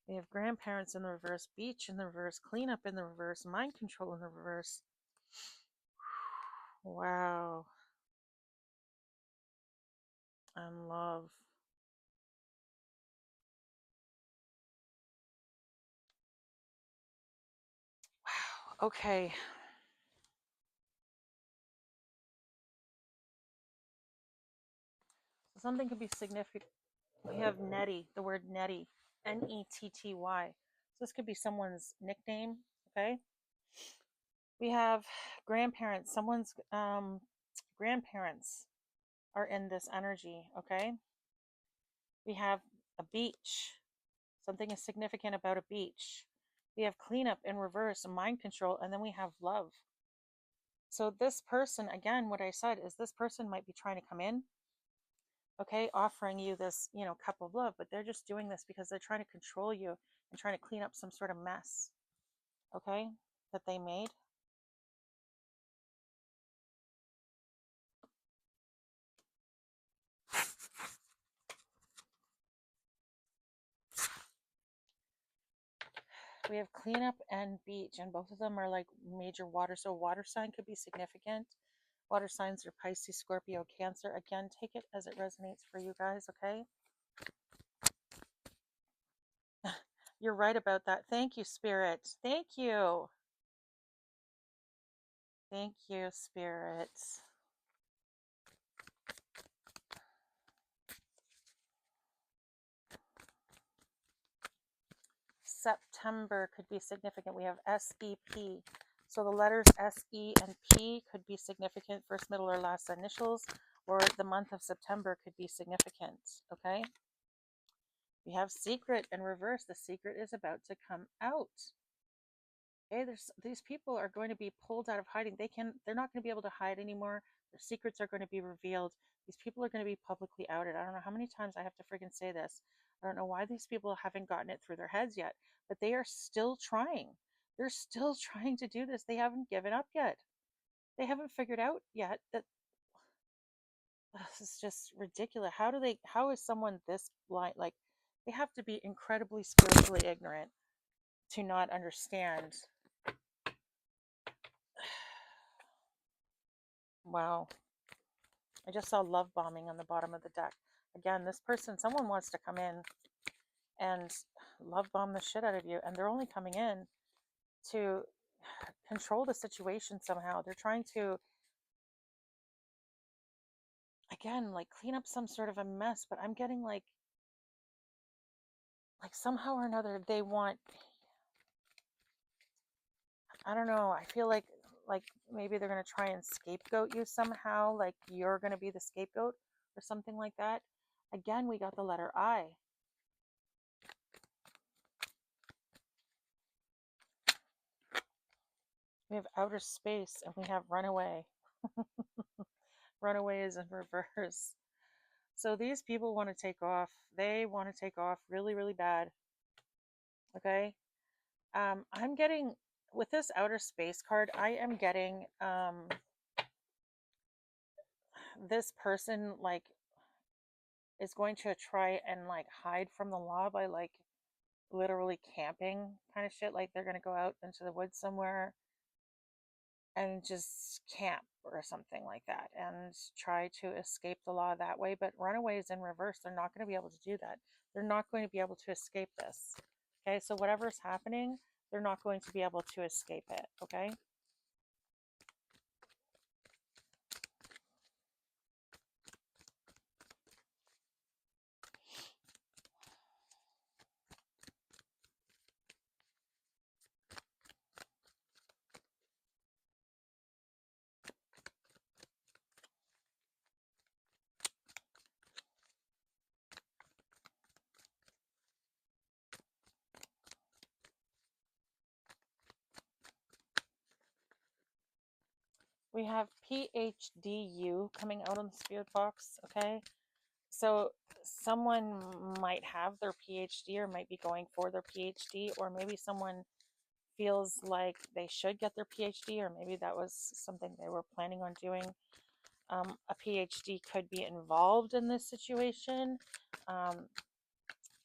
We have grandparents in the reverse, beach in the reverse, cleanup in the reverse, mind control in the reverse. Wow. And love. Wow. Okay. So something could be significant. We have Nettie, the word Nettie, Netty. So this could be someone's nickname. Okay. We have grandparents. Someone's grandparents are in this energy. Okay. We have a beach. Something is significant about a beach. We have cleanup in reverse, mind control, and then we have love. So this person, again, what I said is this person might be trying to come in, okay, offering you this, cup of love, but they're just doing this because they're trying to control you and trying to clean up some sort of mess, okay, that they made. We have cleanup and beach, and both of them are like major water. So water sign could be significant. Water signs are Pisces, Scorpio, Cancer. Again, take it as it resonates for you guys, okay? You're right about that. Thank you, Spirit. Thank you. Thank you, Spirit. September could be significant. We have SEP. So the letters SE and P could be significant, first, middle, or last initials, or the month of September could be significant, okay? We have secret in reverse. The secret is about to come out. Okay, these people are going to be pulled out of hiding. They're not going to be able to hide anymore. Their secrets are going to be revealed. These people are going to be publicly outed. I don't know how many times I have to freaking say this. I don't know why these people haven't gotten it through their heads yet, but they are still trying. They're still trying to do this. They haven't given up yet. They haven't figured out yet that this is just ridiculous. How is someone this blind? Like, they have to be incredibly spiritually ignorant to not understand. Wow. I just saw love bombing on the bottom of the deck. Again, this person, someone wants to come in and love bomb the shit out of you, and they're only coming in to control the situation somehow. They're trying to, again, like clean up some sort of a mess, but I'm getting like somehow or another they want, I don't know, I feel like maybe they're going to try and scapegoat you somehow, like you're going to be the scapegoat or something like that. Again, we got the letter I. We have outer space and we have runaway. Runaway is in reverse. So these people want to take off. They want to take off really, really bad. Okay. I'm getting, with this outer space card, I am getting this person like is going to try and like hide from the law by like literally camping kind of shit. Like they're going to go out into the woods somewhere and just camp or something like that and try to escape the law that way. But runaways in reverse, they're not going to be able to do that. They're not going to be able to escape this. Okay, so whatever's happening, they're not going to be able to escape it. Okay. We have PhDU coming out on the spirit box. Okay, so someone might have their PhD or might be going for their PhD, or maybe someone feels like they should get their PhD, or maybe that was something they were planning on doing. A PhD could be involved in this situation,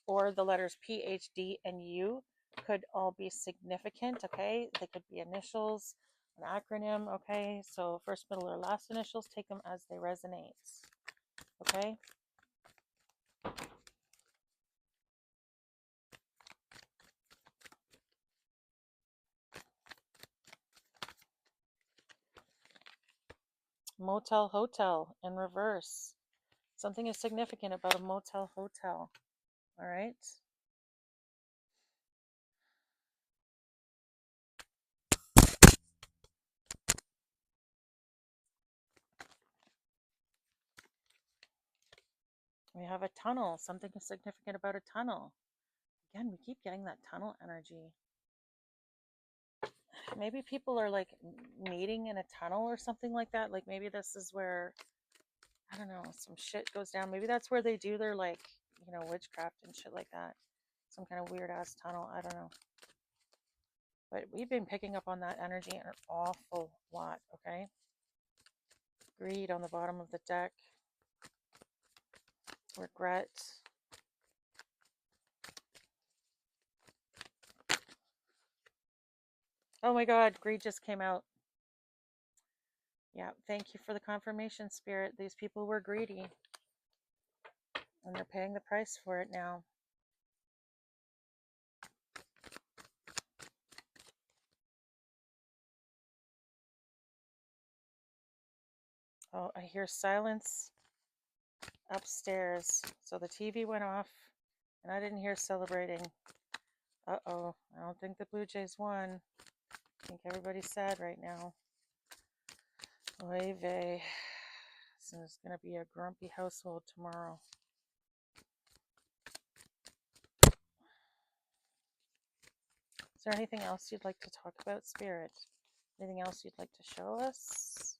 or the letters PhD and U could all be significant, okay? They could be initials, an acronym, okay? So first, middle, or last initials, take them as they resonate, okay? Motel, hotel in reverse. Something is significant about a motel, hotel, all right? We have a tunnel. Something is significant about a tunnel. Again, we keep getting that tunnel energy. Maybe people are like meeting in a tunnel or something like that. Like maybe this is where, I don't know, some shit goes down. Maybe that's where they do their like, witchcraft and shit like that. Some kind of weird ass tunnel. I don't know. But we've been picking up on that energy an awful lot, okay? Greed on the bottom of the deck. Regret. Oh my God, greed just came out. Yeah, thank you for the confirmation, Spirit. These people were greedy, and they're paying the price for it now. Oh, I hear silence upstairs. So the TV went off, and I didn't hear celebrating. Uh-oh, I don't think the Blue Jays won. I think everybody's sad right now. Oy vey. This is going to be a grumpy household tomorrow. Is there anything else you'd like to talk about, Spirit? Anything else you'd like to show us?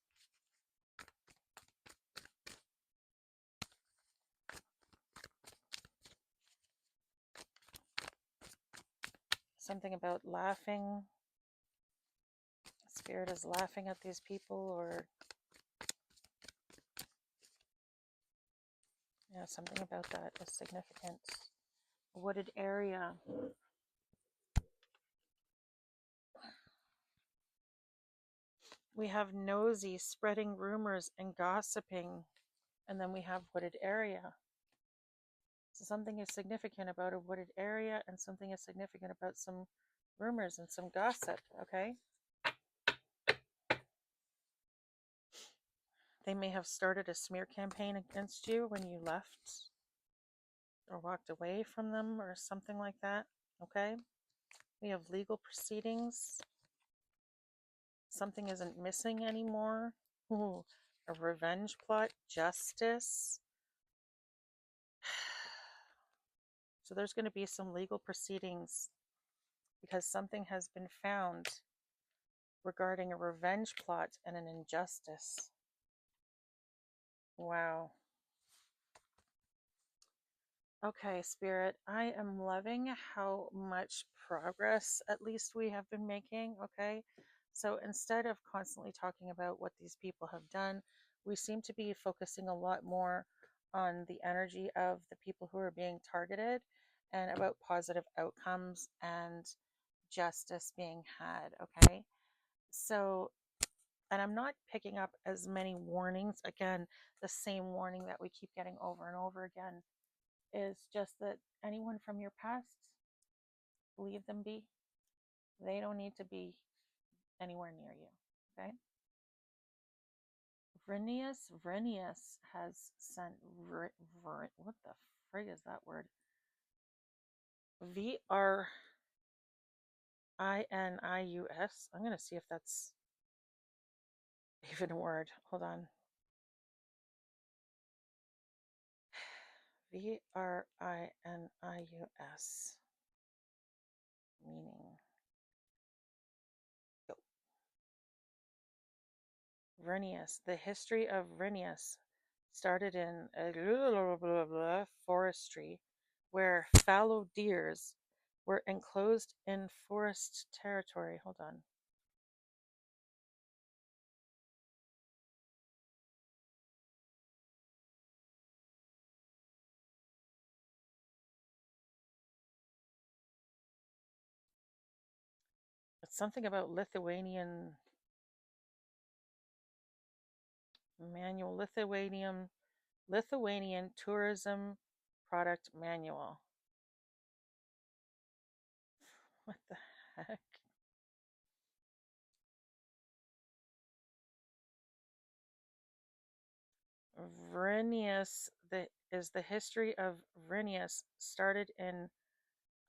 Something about laughing. Spirit is laughing at these people, or yeah, something about that is significant. A wooded area. We have nosy, spreading rumors and gossiping, and then we have wooded area. So something is significant about a wooded area, and something is significant about some rumors and some gossip, okay? They may have started a smear campaign against you when you left or walked away from them or something like that, okay? We have legal proceedings. Something isn't missing anymore. Ooh, a revenge plot, justice. So there's going to be some legal proceedings because something has been found regarding a revenge plot and an injustice. Wow. Okay, Spirit, I am loving how much progress at least we have been making, okay? So instead of constantly talking about what these people have done, we seem to be focusing a lot more on the energy of the people who are being targeted and about positive outcomes and justice being had, okay? So, and I'm not picking up as many warnings. Again, the same warning that we keep getting over and over again is just that anyone from your past, leave them be. They don't need to be anywhere near you, okay? Vrinius has sent, what the frig is that word? Vrinius. I'm going to see if that's even a word. Hold on. Vrinius. Meaning. Go. Vrinius. The history of Vrinius started in forestry, where fallow deers were enclosed in forest territory. Hold on. It's something about Lithuanian manual, Lithuanian tourism product manual. What the heck? Vrinius is the history of Vrinius started in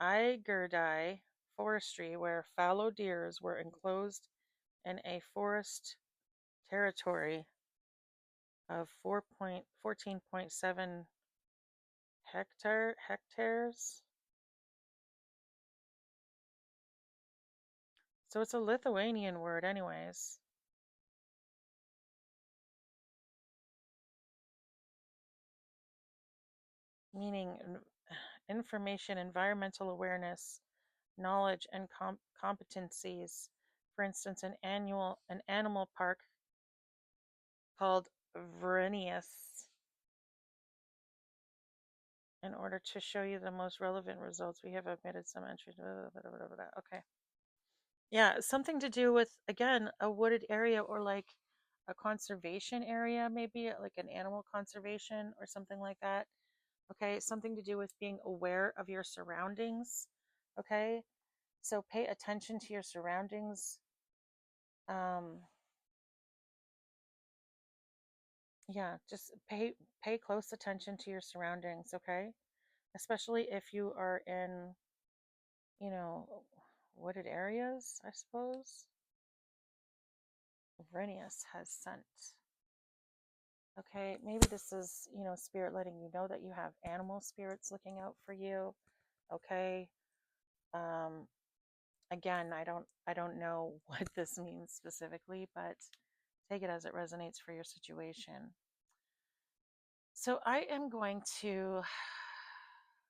Igerdai forestry, where fallow deers were enclosed in a forest territory of 14.7 hectares. So it's a Lithuanian word, anyways. Meaning information, environmental awareness, knowledge, and competencies. For instance, an animal park called Vrinius. In order to show you the most relevant results, we have omitted some entries. Okay. Yeah, something to do with, again, a wooded area or like a conservation area, maybe like an animal conservation or something like that. Okay, something to do with being aware of your surroundings. Okay, so pay attention to your surroundings. Yeah, just pay close attention to your surroundings. Okay, especially if you are in, you know, wooded areas, I suppose. Vrinius has sent. Okay, maybe this is, spirit letting you know that you have animal spirits looking out for you. Okay. Um, again, I don't know what this means specifically, but take it as it resonates for your situation. So I am going to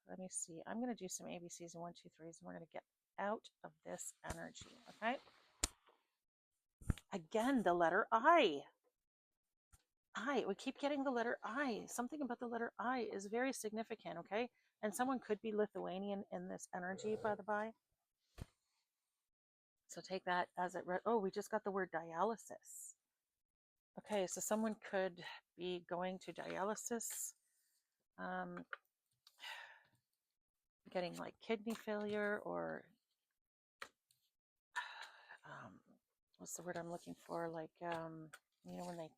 let me see. I'm going to do some ABCs and 1, 2, 3s, and we're going to get out of this energy. Okay. Again, the letter I. We keep getting the letter I. Something about the letter I is very significant, okay? And someone could be Lithuanian in this energy, by the by. So take that as it oh, we just got the word dialysis. Okay, so someone could be going to dialysis, getting like kidney failure or what's the word I'm looking for? Like, when they,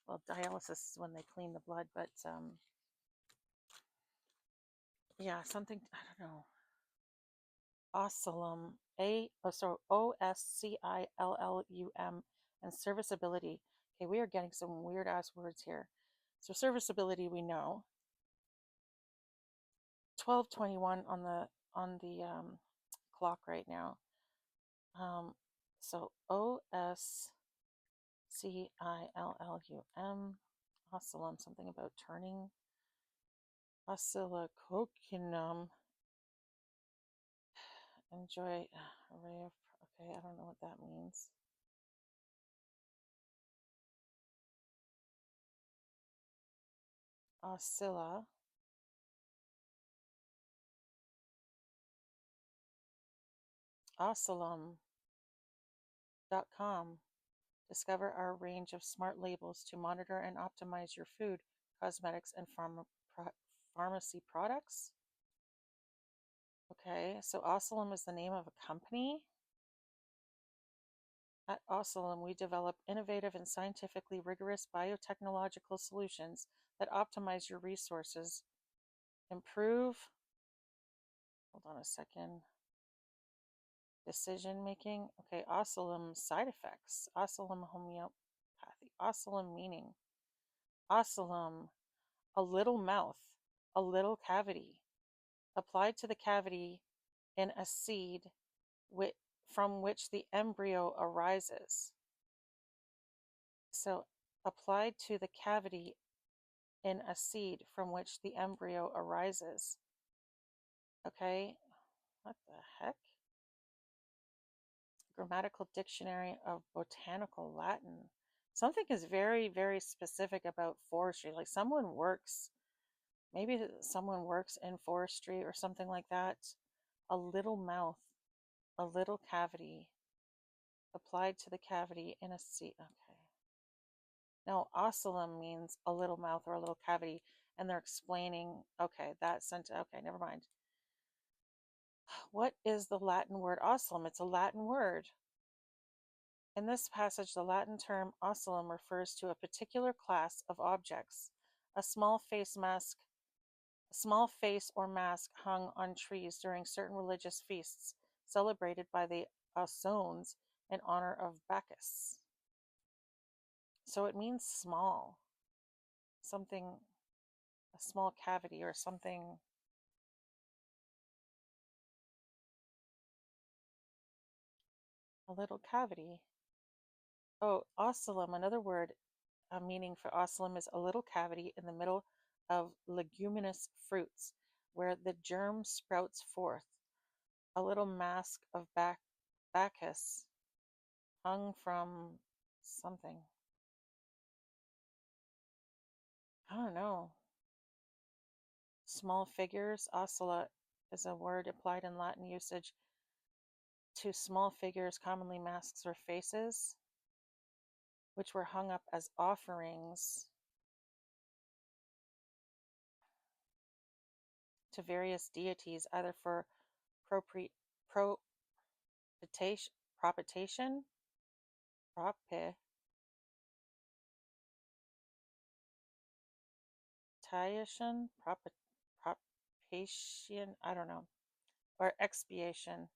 well, dialysis is when they clean the blood, but yeah, something, I don't know. Oscillum, OSCILLUM, and serviceability. Okay, we are getting some weird ass words here. So serviceability, we know. 12:21 on the clock right now. So OSCILLUM, oscillum, something about turning. Oscillococinum. Enjoy array of, okay, I don't know what that means. Oscilla. Oscillum.com. Discover our range of smart labels to monitor and optimize your food, cosmetics, and pharmacy products. Okay, so Oscillum is the name of a company. At Oscillum, we develop innovative and scientifically rigorous biotechnological solutions that optimize your resources, improve, hold on a second, decision making. Okay, Oscillum side effects, Oscillum homeopathy, Oscillum meaning, Oscillum, a little mouth, a little cavity, applied to the cavity in a seed from which the embryo arises. So, applied to the cavity in a seed from which the embryo arises. Okay, What the heck? Grammatical Dictionary of Botanical Latin. Something is very, very specific about forestry. Like someone works, maybe someone works in forestry or something like that. A little mouth, a little cavity applied to the cavity in a seat. Okay. Now, oscillum means a little mouth or a little cavity, and they're explaining, okay, that sentence, okay, never mind. What is the Latin word oscillum? It's a Latin word. In this passage, the Latin term oscillum refers to a particular class of objects, a small face or mask hung on trees during certain religious feasts celebrated by the Ausons in honor of Bacchus. So it means small, something, a small cavity or something. A little cavity. Oh, oscillum, another word meaning for oscillum is a little cavity in the middle of leguminous fruits where the germ sprouts forth. A little mask of Bacchus hung from something. I don't know. Small figures. Oscilla is a word applied in Latin usage to small figures, commonly masks or faces, which were hung up as offerings to various deities, either for propitiation, propitiation, propitiation, I don't know, or expiation,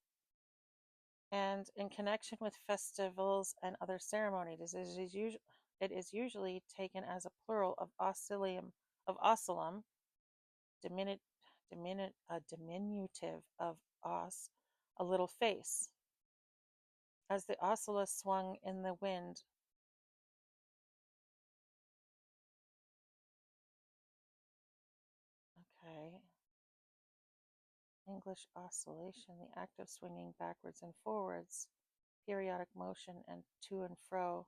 and in connection with festivals and other ceremonies. It is usually taken as a plural of oscillum, a diminutive of os, a little face. As the oscilla swung in the wind, okay, English oscillation, the act of swinging backwards and forwards, periodic motion and to and fro.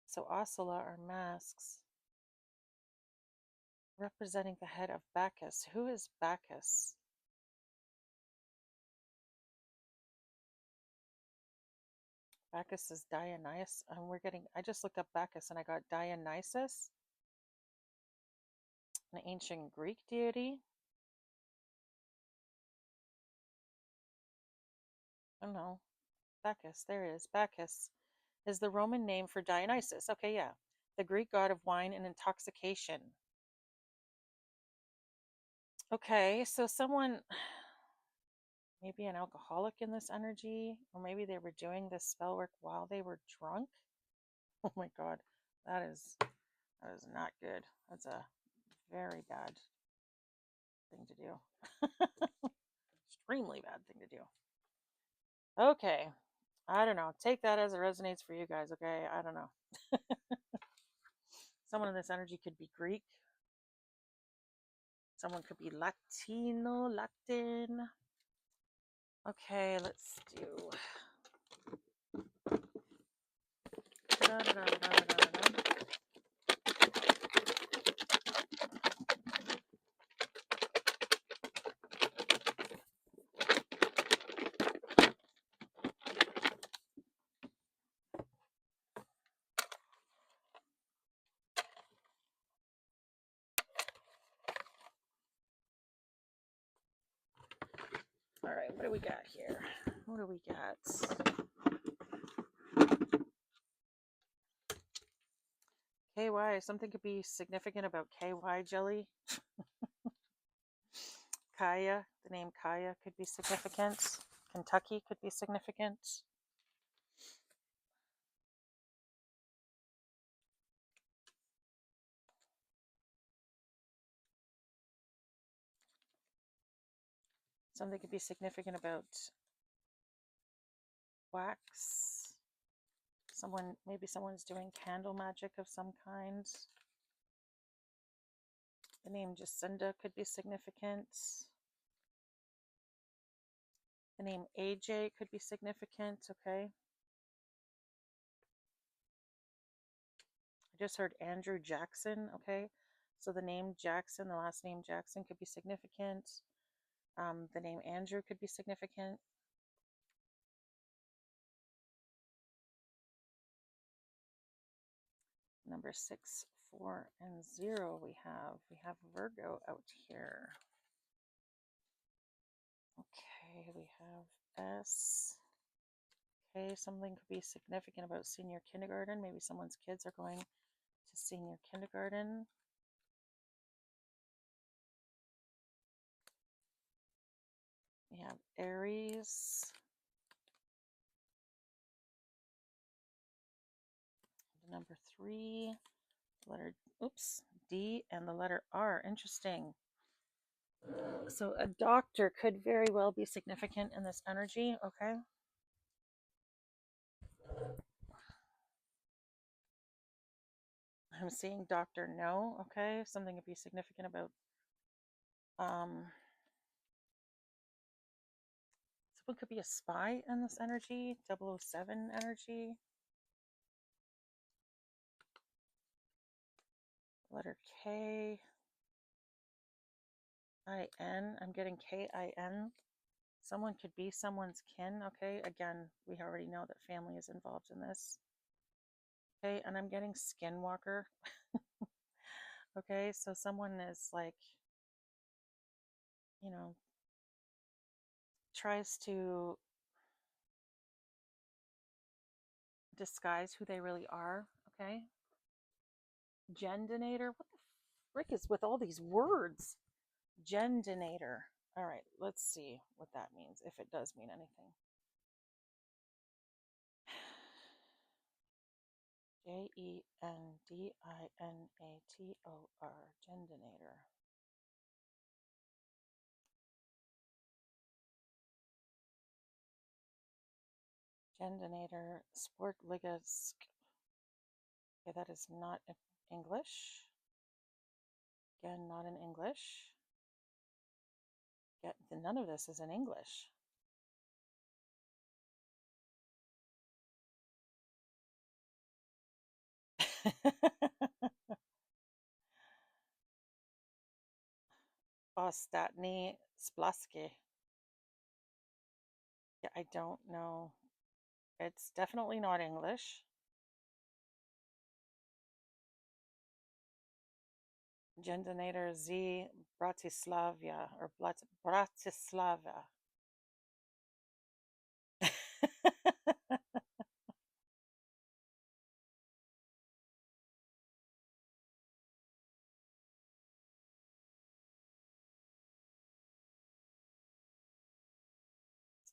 So oscilla are masks representing the head of Bacchus. Who is Bacchus? Bacchus is Dionysus. I just looked up Bacchus and I got Dionysus, an ancient Greek deity. Oh no, Bacchus, there it is. Bacchus is the Roman name for Dionysus. Okay, yeah. The Greek god of wine and intoxication. Okay, so someone, maybe an alcoholic in this energy, or maybe they were doing this spell work while they were drunk. Oh my god, that is not good. That's a very bad thing to do. Extremely bad thing to do. Okay, I don't know. Take that as it resonates for you guys, okay? I don't know. Someone in this energy could be Greek. Someone could be Latino, Latin. Okay, let's do. Da, da, da, da, da, da. All right, what do we got here? What do we got? KY. Something could be significant about KY jelly. Kaya. The name Kaya could be significant. Kentucky could be significant. Something could be significant about wax. Maybe someone's doing candle magic of some kind. The name Jacinda could be significant. The name AJ could be significant, okay? I just heard Andrew Jackson, okay? So the name Jackson, the last name Jackson could be significant. The name Andrew could be significant. Number 6, 4, and 0 we have Virgo out here. Okay, we have S. Okay, something could be significant about senior kindergarten. Maybe someone's kids are going to senior kindergarten. We have Aries. Number 3, letter, D and the letter R. Interesting. So a doctor could very well be significant in this energy, okay? I'm seeing Dr. No, okay? Something could be significant about someone could be a spy in this energy, 007 energy. Letter K. I-N. I'm getting K-I-N. Someone could be someone's kin, okay? Again, we already know that family is involved in this. Okay, and I'm getting skinwalker. Okay, so someone is like, you know, tries to disguise who they really are, okay? Gendinator. What the frick is with all these words? Gendinator. All right, let's see what that means, if it does mean anything. Gendinator. Gendinator. Gendinator. Sportligask. Okay, that is not in English. Again, not in English. None of this is in English. Ostatni Splaski. Yeah, I don't know. It's definitely not English. Gendinator Z Bratislavia or Bratislava.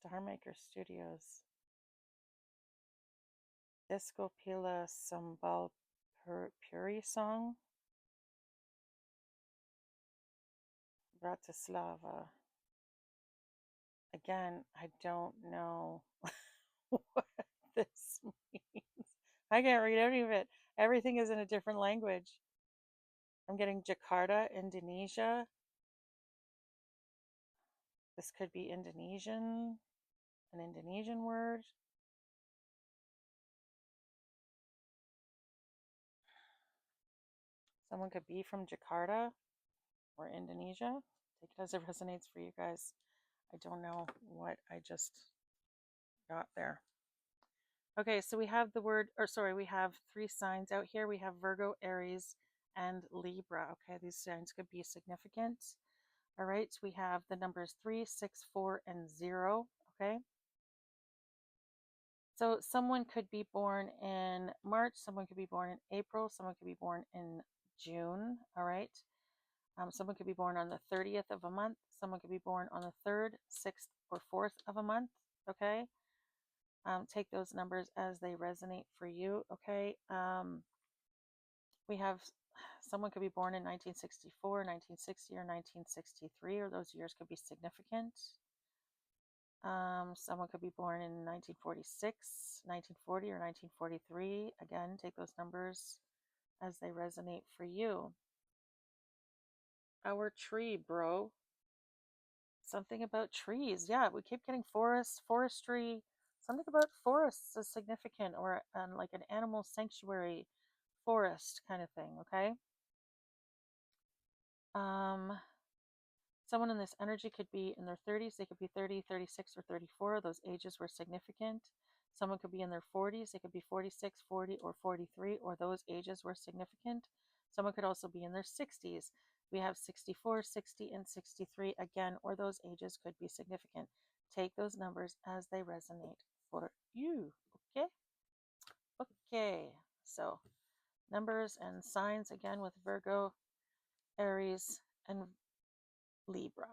Starmaker Studios. Disco Pila Sambal Puri song. Bratislava. Again, I don't know what this means. I can't read any of it. Everything is in a different language. I'm getting Jakarta, Indonesia. This could be Indonesian, an Indonesian word. Someone could be from Jakarta or Indonesia. Take it as it resonates for you guys. I don't know what I just got there. Okay, so we have we have 3 signs out here. We have Virgo, Aries, and Libra. Okay, these signs could be significant. All right, so we have the numbers 3, 6, 4, and 0. Okay. So someone could be born in March, someone could be born in April, someone could be born in June. All right. Someone could be born on the 30th of a month. Someone could be born on the 3rd, 6th, or 4th of a month. Okay. Take those numbers as they resonate for you. Okay. We have someone could be born in 1964, 1960, or 1963, or those years could be significant. Someone could be born in 1946, 1940, or 1943. Again, take those numbers as they resonate for you. Our tree, bro. Something about trees. Yeah, we keep getting forests, forestry. Something about forests is significant, or like an animal sanctuary forest kind of thing, okay? Um, Someone in this energy could be in their 30s. They could be 30, 36, or 34. Those ages were significant. Someone could be in their 40s. They could be 46, 40, or 43, or those ages were significant. Someone could also be in their 60s. We have 64, 60, and 63 again, or those ages could be significant. Take those numbers as they resonate for you. Okay? Okay. So, numbers and signs again with Virgo, Aries, and Libra.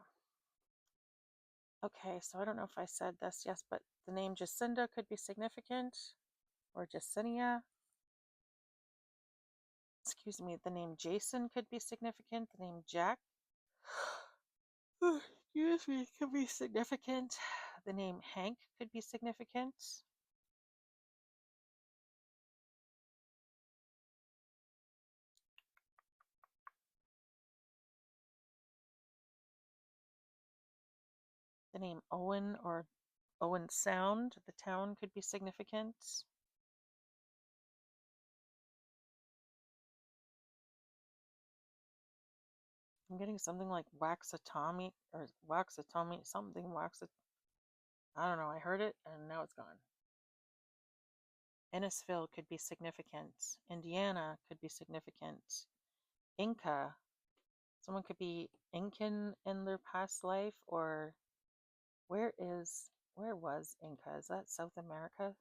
Okay, so I don't know if I said this, yes, but the name Jacinda could be significant, or Jacinia. Excuse me, the name Jason could be significant. The name Jack, excuse me, could be significant. The name Hank could be significant. The name Owen or Owen Sound, the town, could be significant. I'm getting something like Waxatomy or Waxatomy, something I don't know. I heard it and now it's gone. Innisfil could be significant. Indiana could be significant. Inca, someone could be Incan in their past life, or where was Inca? Is that South America?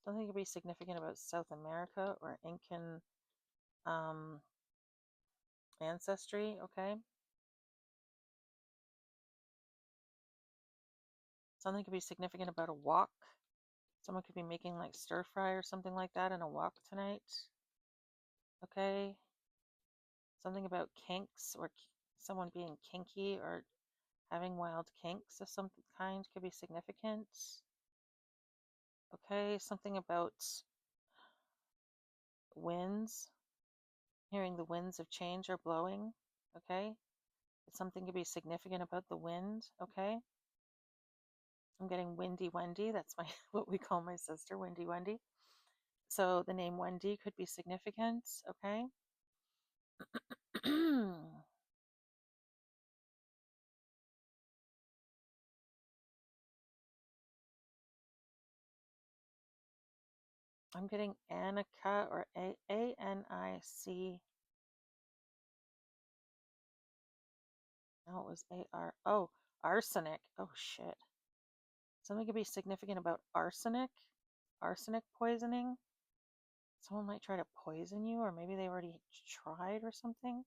Something could be significant about South America or Incan um, ancestry, okay? Something could be significant about a walk. Someone could be making like stir fry or something like that in a walk tonight, okay? Something about kinks or someone being kinky or having wild kinks of some kind could be significant. Okay, something about winds, hearing the winds of change are blowing. Okay, something could be significant about the wind. Okay, I'm getting Windy Wendy. That's my what we call my sister, Windy Wendy. So the name Wendy could be significant. Okay. I'm getting Anika or Anic. No, it was AR. Oh, arsenic. Oh, shit. Something could be significant about arsenic poisoning. Someone might try to poison you, or maybe they already tried or something.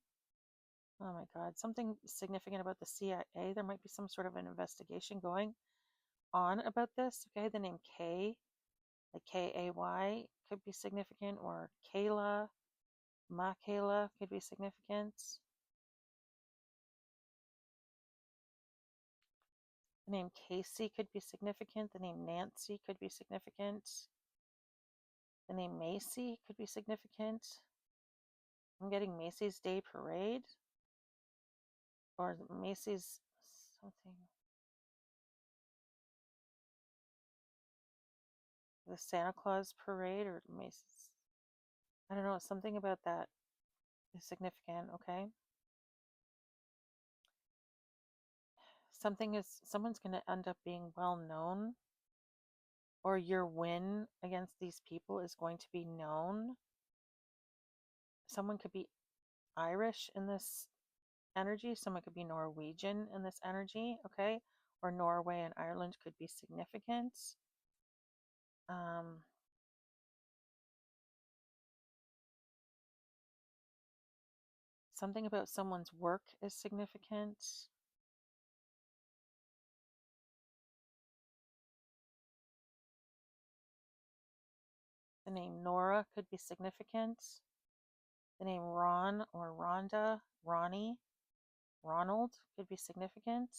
Oh my God. Something significant about the CIA. There might be some sort of an investigation going on about this. Okay, the name Kay, like Kay, could be significant, or Kayla, Kayla could be significant. The name Casey could be significant. The name Nancy could be significant. The name Macy could be significant. I'm getting Macy's Day Parade or Macy's something. The Santa Claus Parade or Macy's. I don't know. Something about that is significant, okay? Someone's going to end up being well known, or your win against these people is going to be known. Someone could be Irish in this energy, someone could be Norwegian in this energy, okay? Or Norway and Ireland could be significant. Um, Something about someone's work is significant. The name Nora could be significant. The name Ron or Rhonda, Ronnie, Ronald could be significant.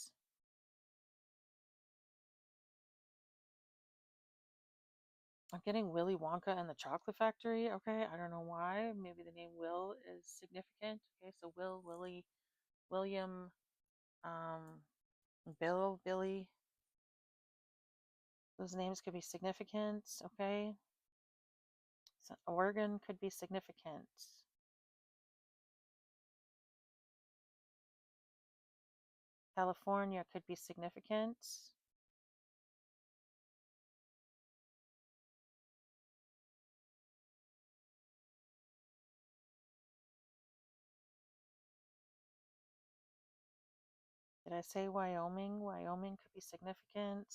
I'm getting Willy Wonka and the Chocolate Factory. Okay, I don't know why. Maybe the name Will is significant. Okay, so Will, Willie, William, um, Bill, Billy. Those names could be significant, okay? So Oregon could be significant. California could be significant. Did I say Wyoming? Wyoming could be significant.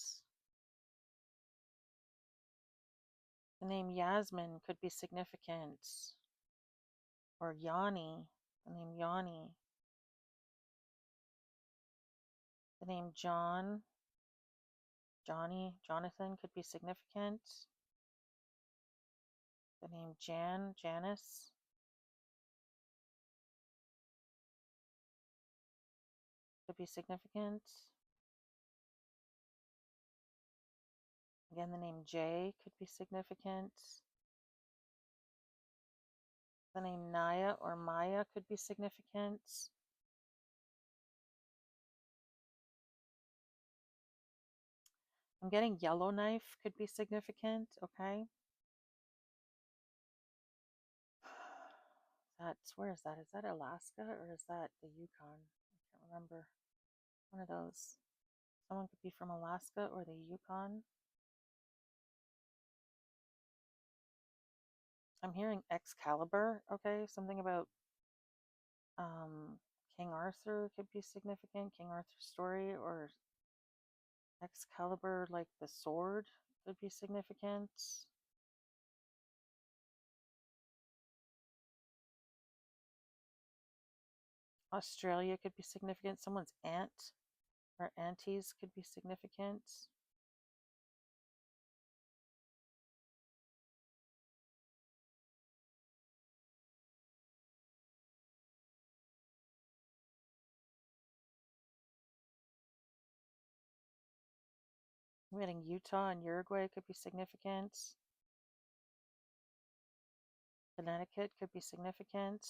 The name Yasmin could be significant. Or Yanni, the name Yanni. The name John, Johnny, Jonathan could be significant. The name Jan, Janice. Could be significant. Again, the name Jay could be significant. The name Naya or Maya could be significant. I'm getting Yellowknife could be significant, okay? Where is that? Is that Alaska or is that the Yukon? I can't remember. One of those. Someone could be from Alaska or the Yukon. I'm hearing Excalibur, okay? Something about King Arthur could be significant. King Arthur's story, or Excalibur, like the sword, could be significant. Australia could be significant. Someone's aunt or aunties could be significant. I'm getting Utah and Uruguay could be significant. Connecticut could be significant.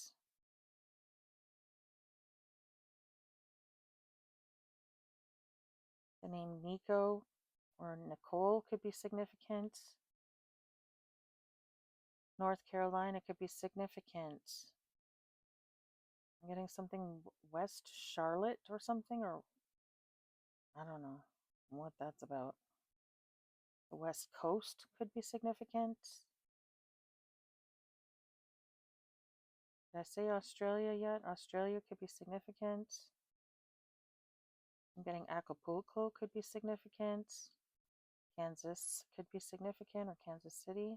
The name Nico or Nicole could be significant. North Carolina could be significant. I'm getting something West Charlotte or something, or I don't know what that's about. The West Coast could be significant. Did I say Australia yet? Australia could be significant. I'm getting Acapulco could be significant. Kansas could be significant, or Kansas City.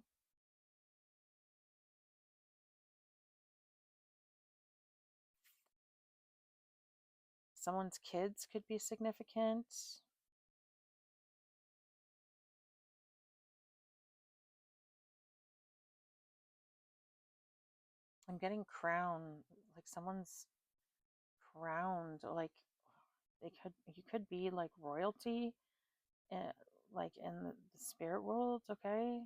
Someone's kids could be significant. I'm getting crown, like someone's crowned, like you could be like royalty, like in the spirit world, okay?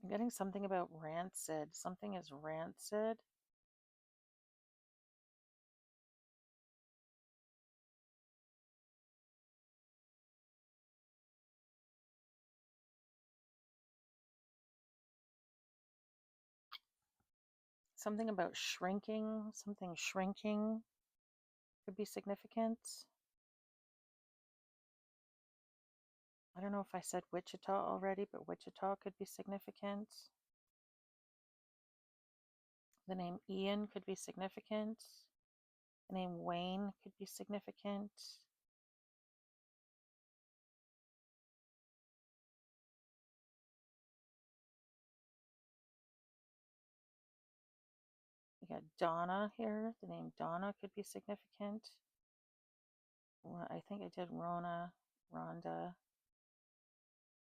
I'm getting something about rancid. Something is rancid. Something about shrinking. Something shrinking could be significant. I don't know if I said Wichita already, but Wichita could be significant. The name Ian could be significant. The name Wayne could be significant. We got Donna here. The name Donna could be significant. Well, I think I did Rona, Rhonda,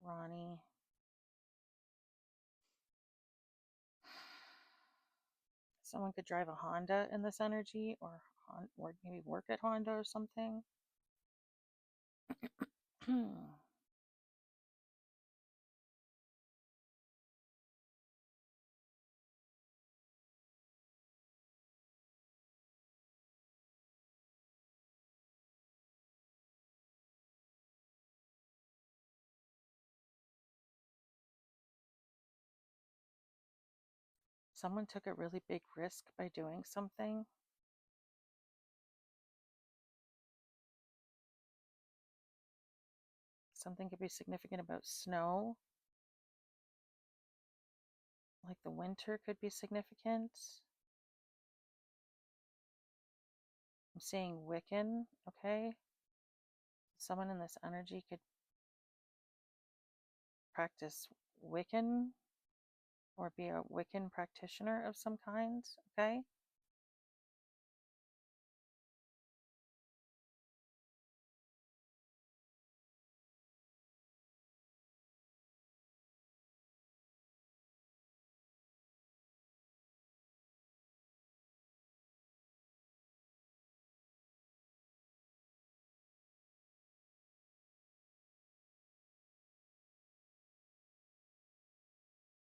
Ronnie. Someone could drive a Honda in this energy, or maybe work at Honda or something. Someone took a really big risk by doing something. Something could be significant about snow. Like the winter could be significant. I'm seeing Wiccan, okay? Someone in this energy could practice Wiccan or be a Wiccan practitioner of some kind, okay?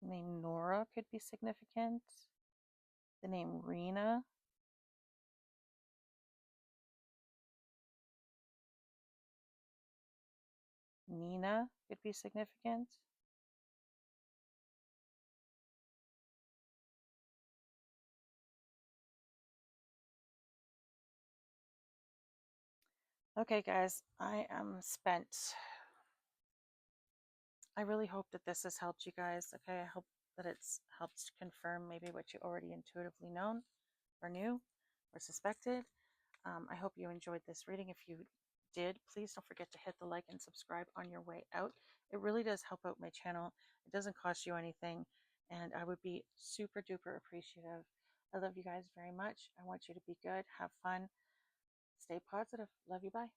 The name Nora could be significant. The name Rena. Nina could be significant. Okay, guys, I am spent. I really hope that this has helped you guys. Okay, I hope that it's helped confirm maybe what you already intuitively known or knew or suspected. I hope you enjoyed this reading. If you did, please don't forget to hit the like and subscribe on your way out. It really does help out my channel. It doesn't cost you anything, and I would be super duper appreciative. I love you guys very much. I want you to be good, have fun, stay positive. Love you. Bye.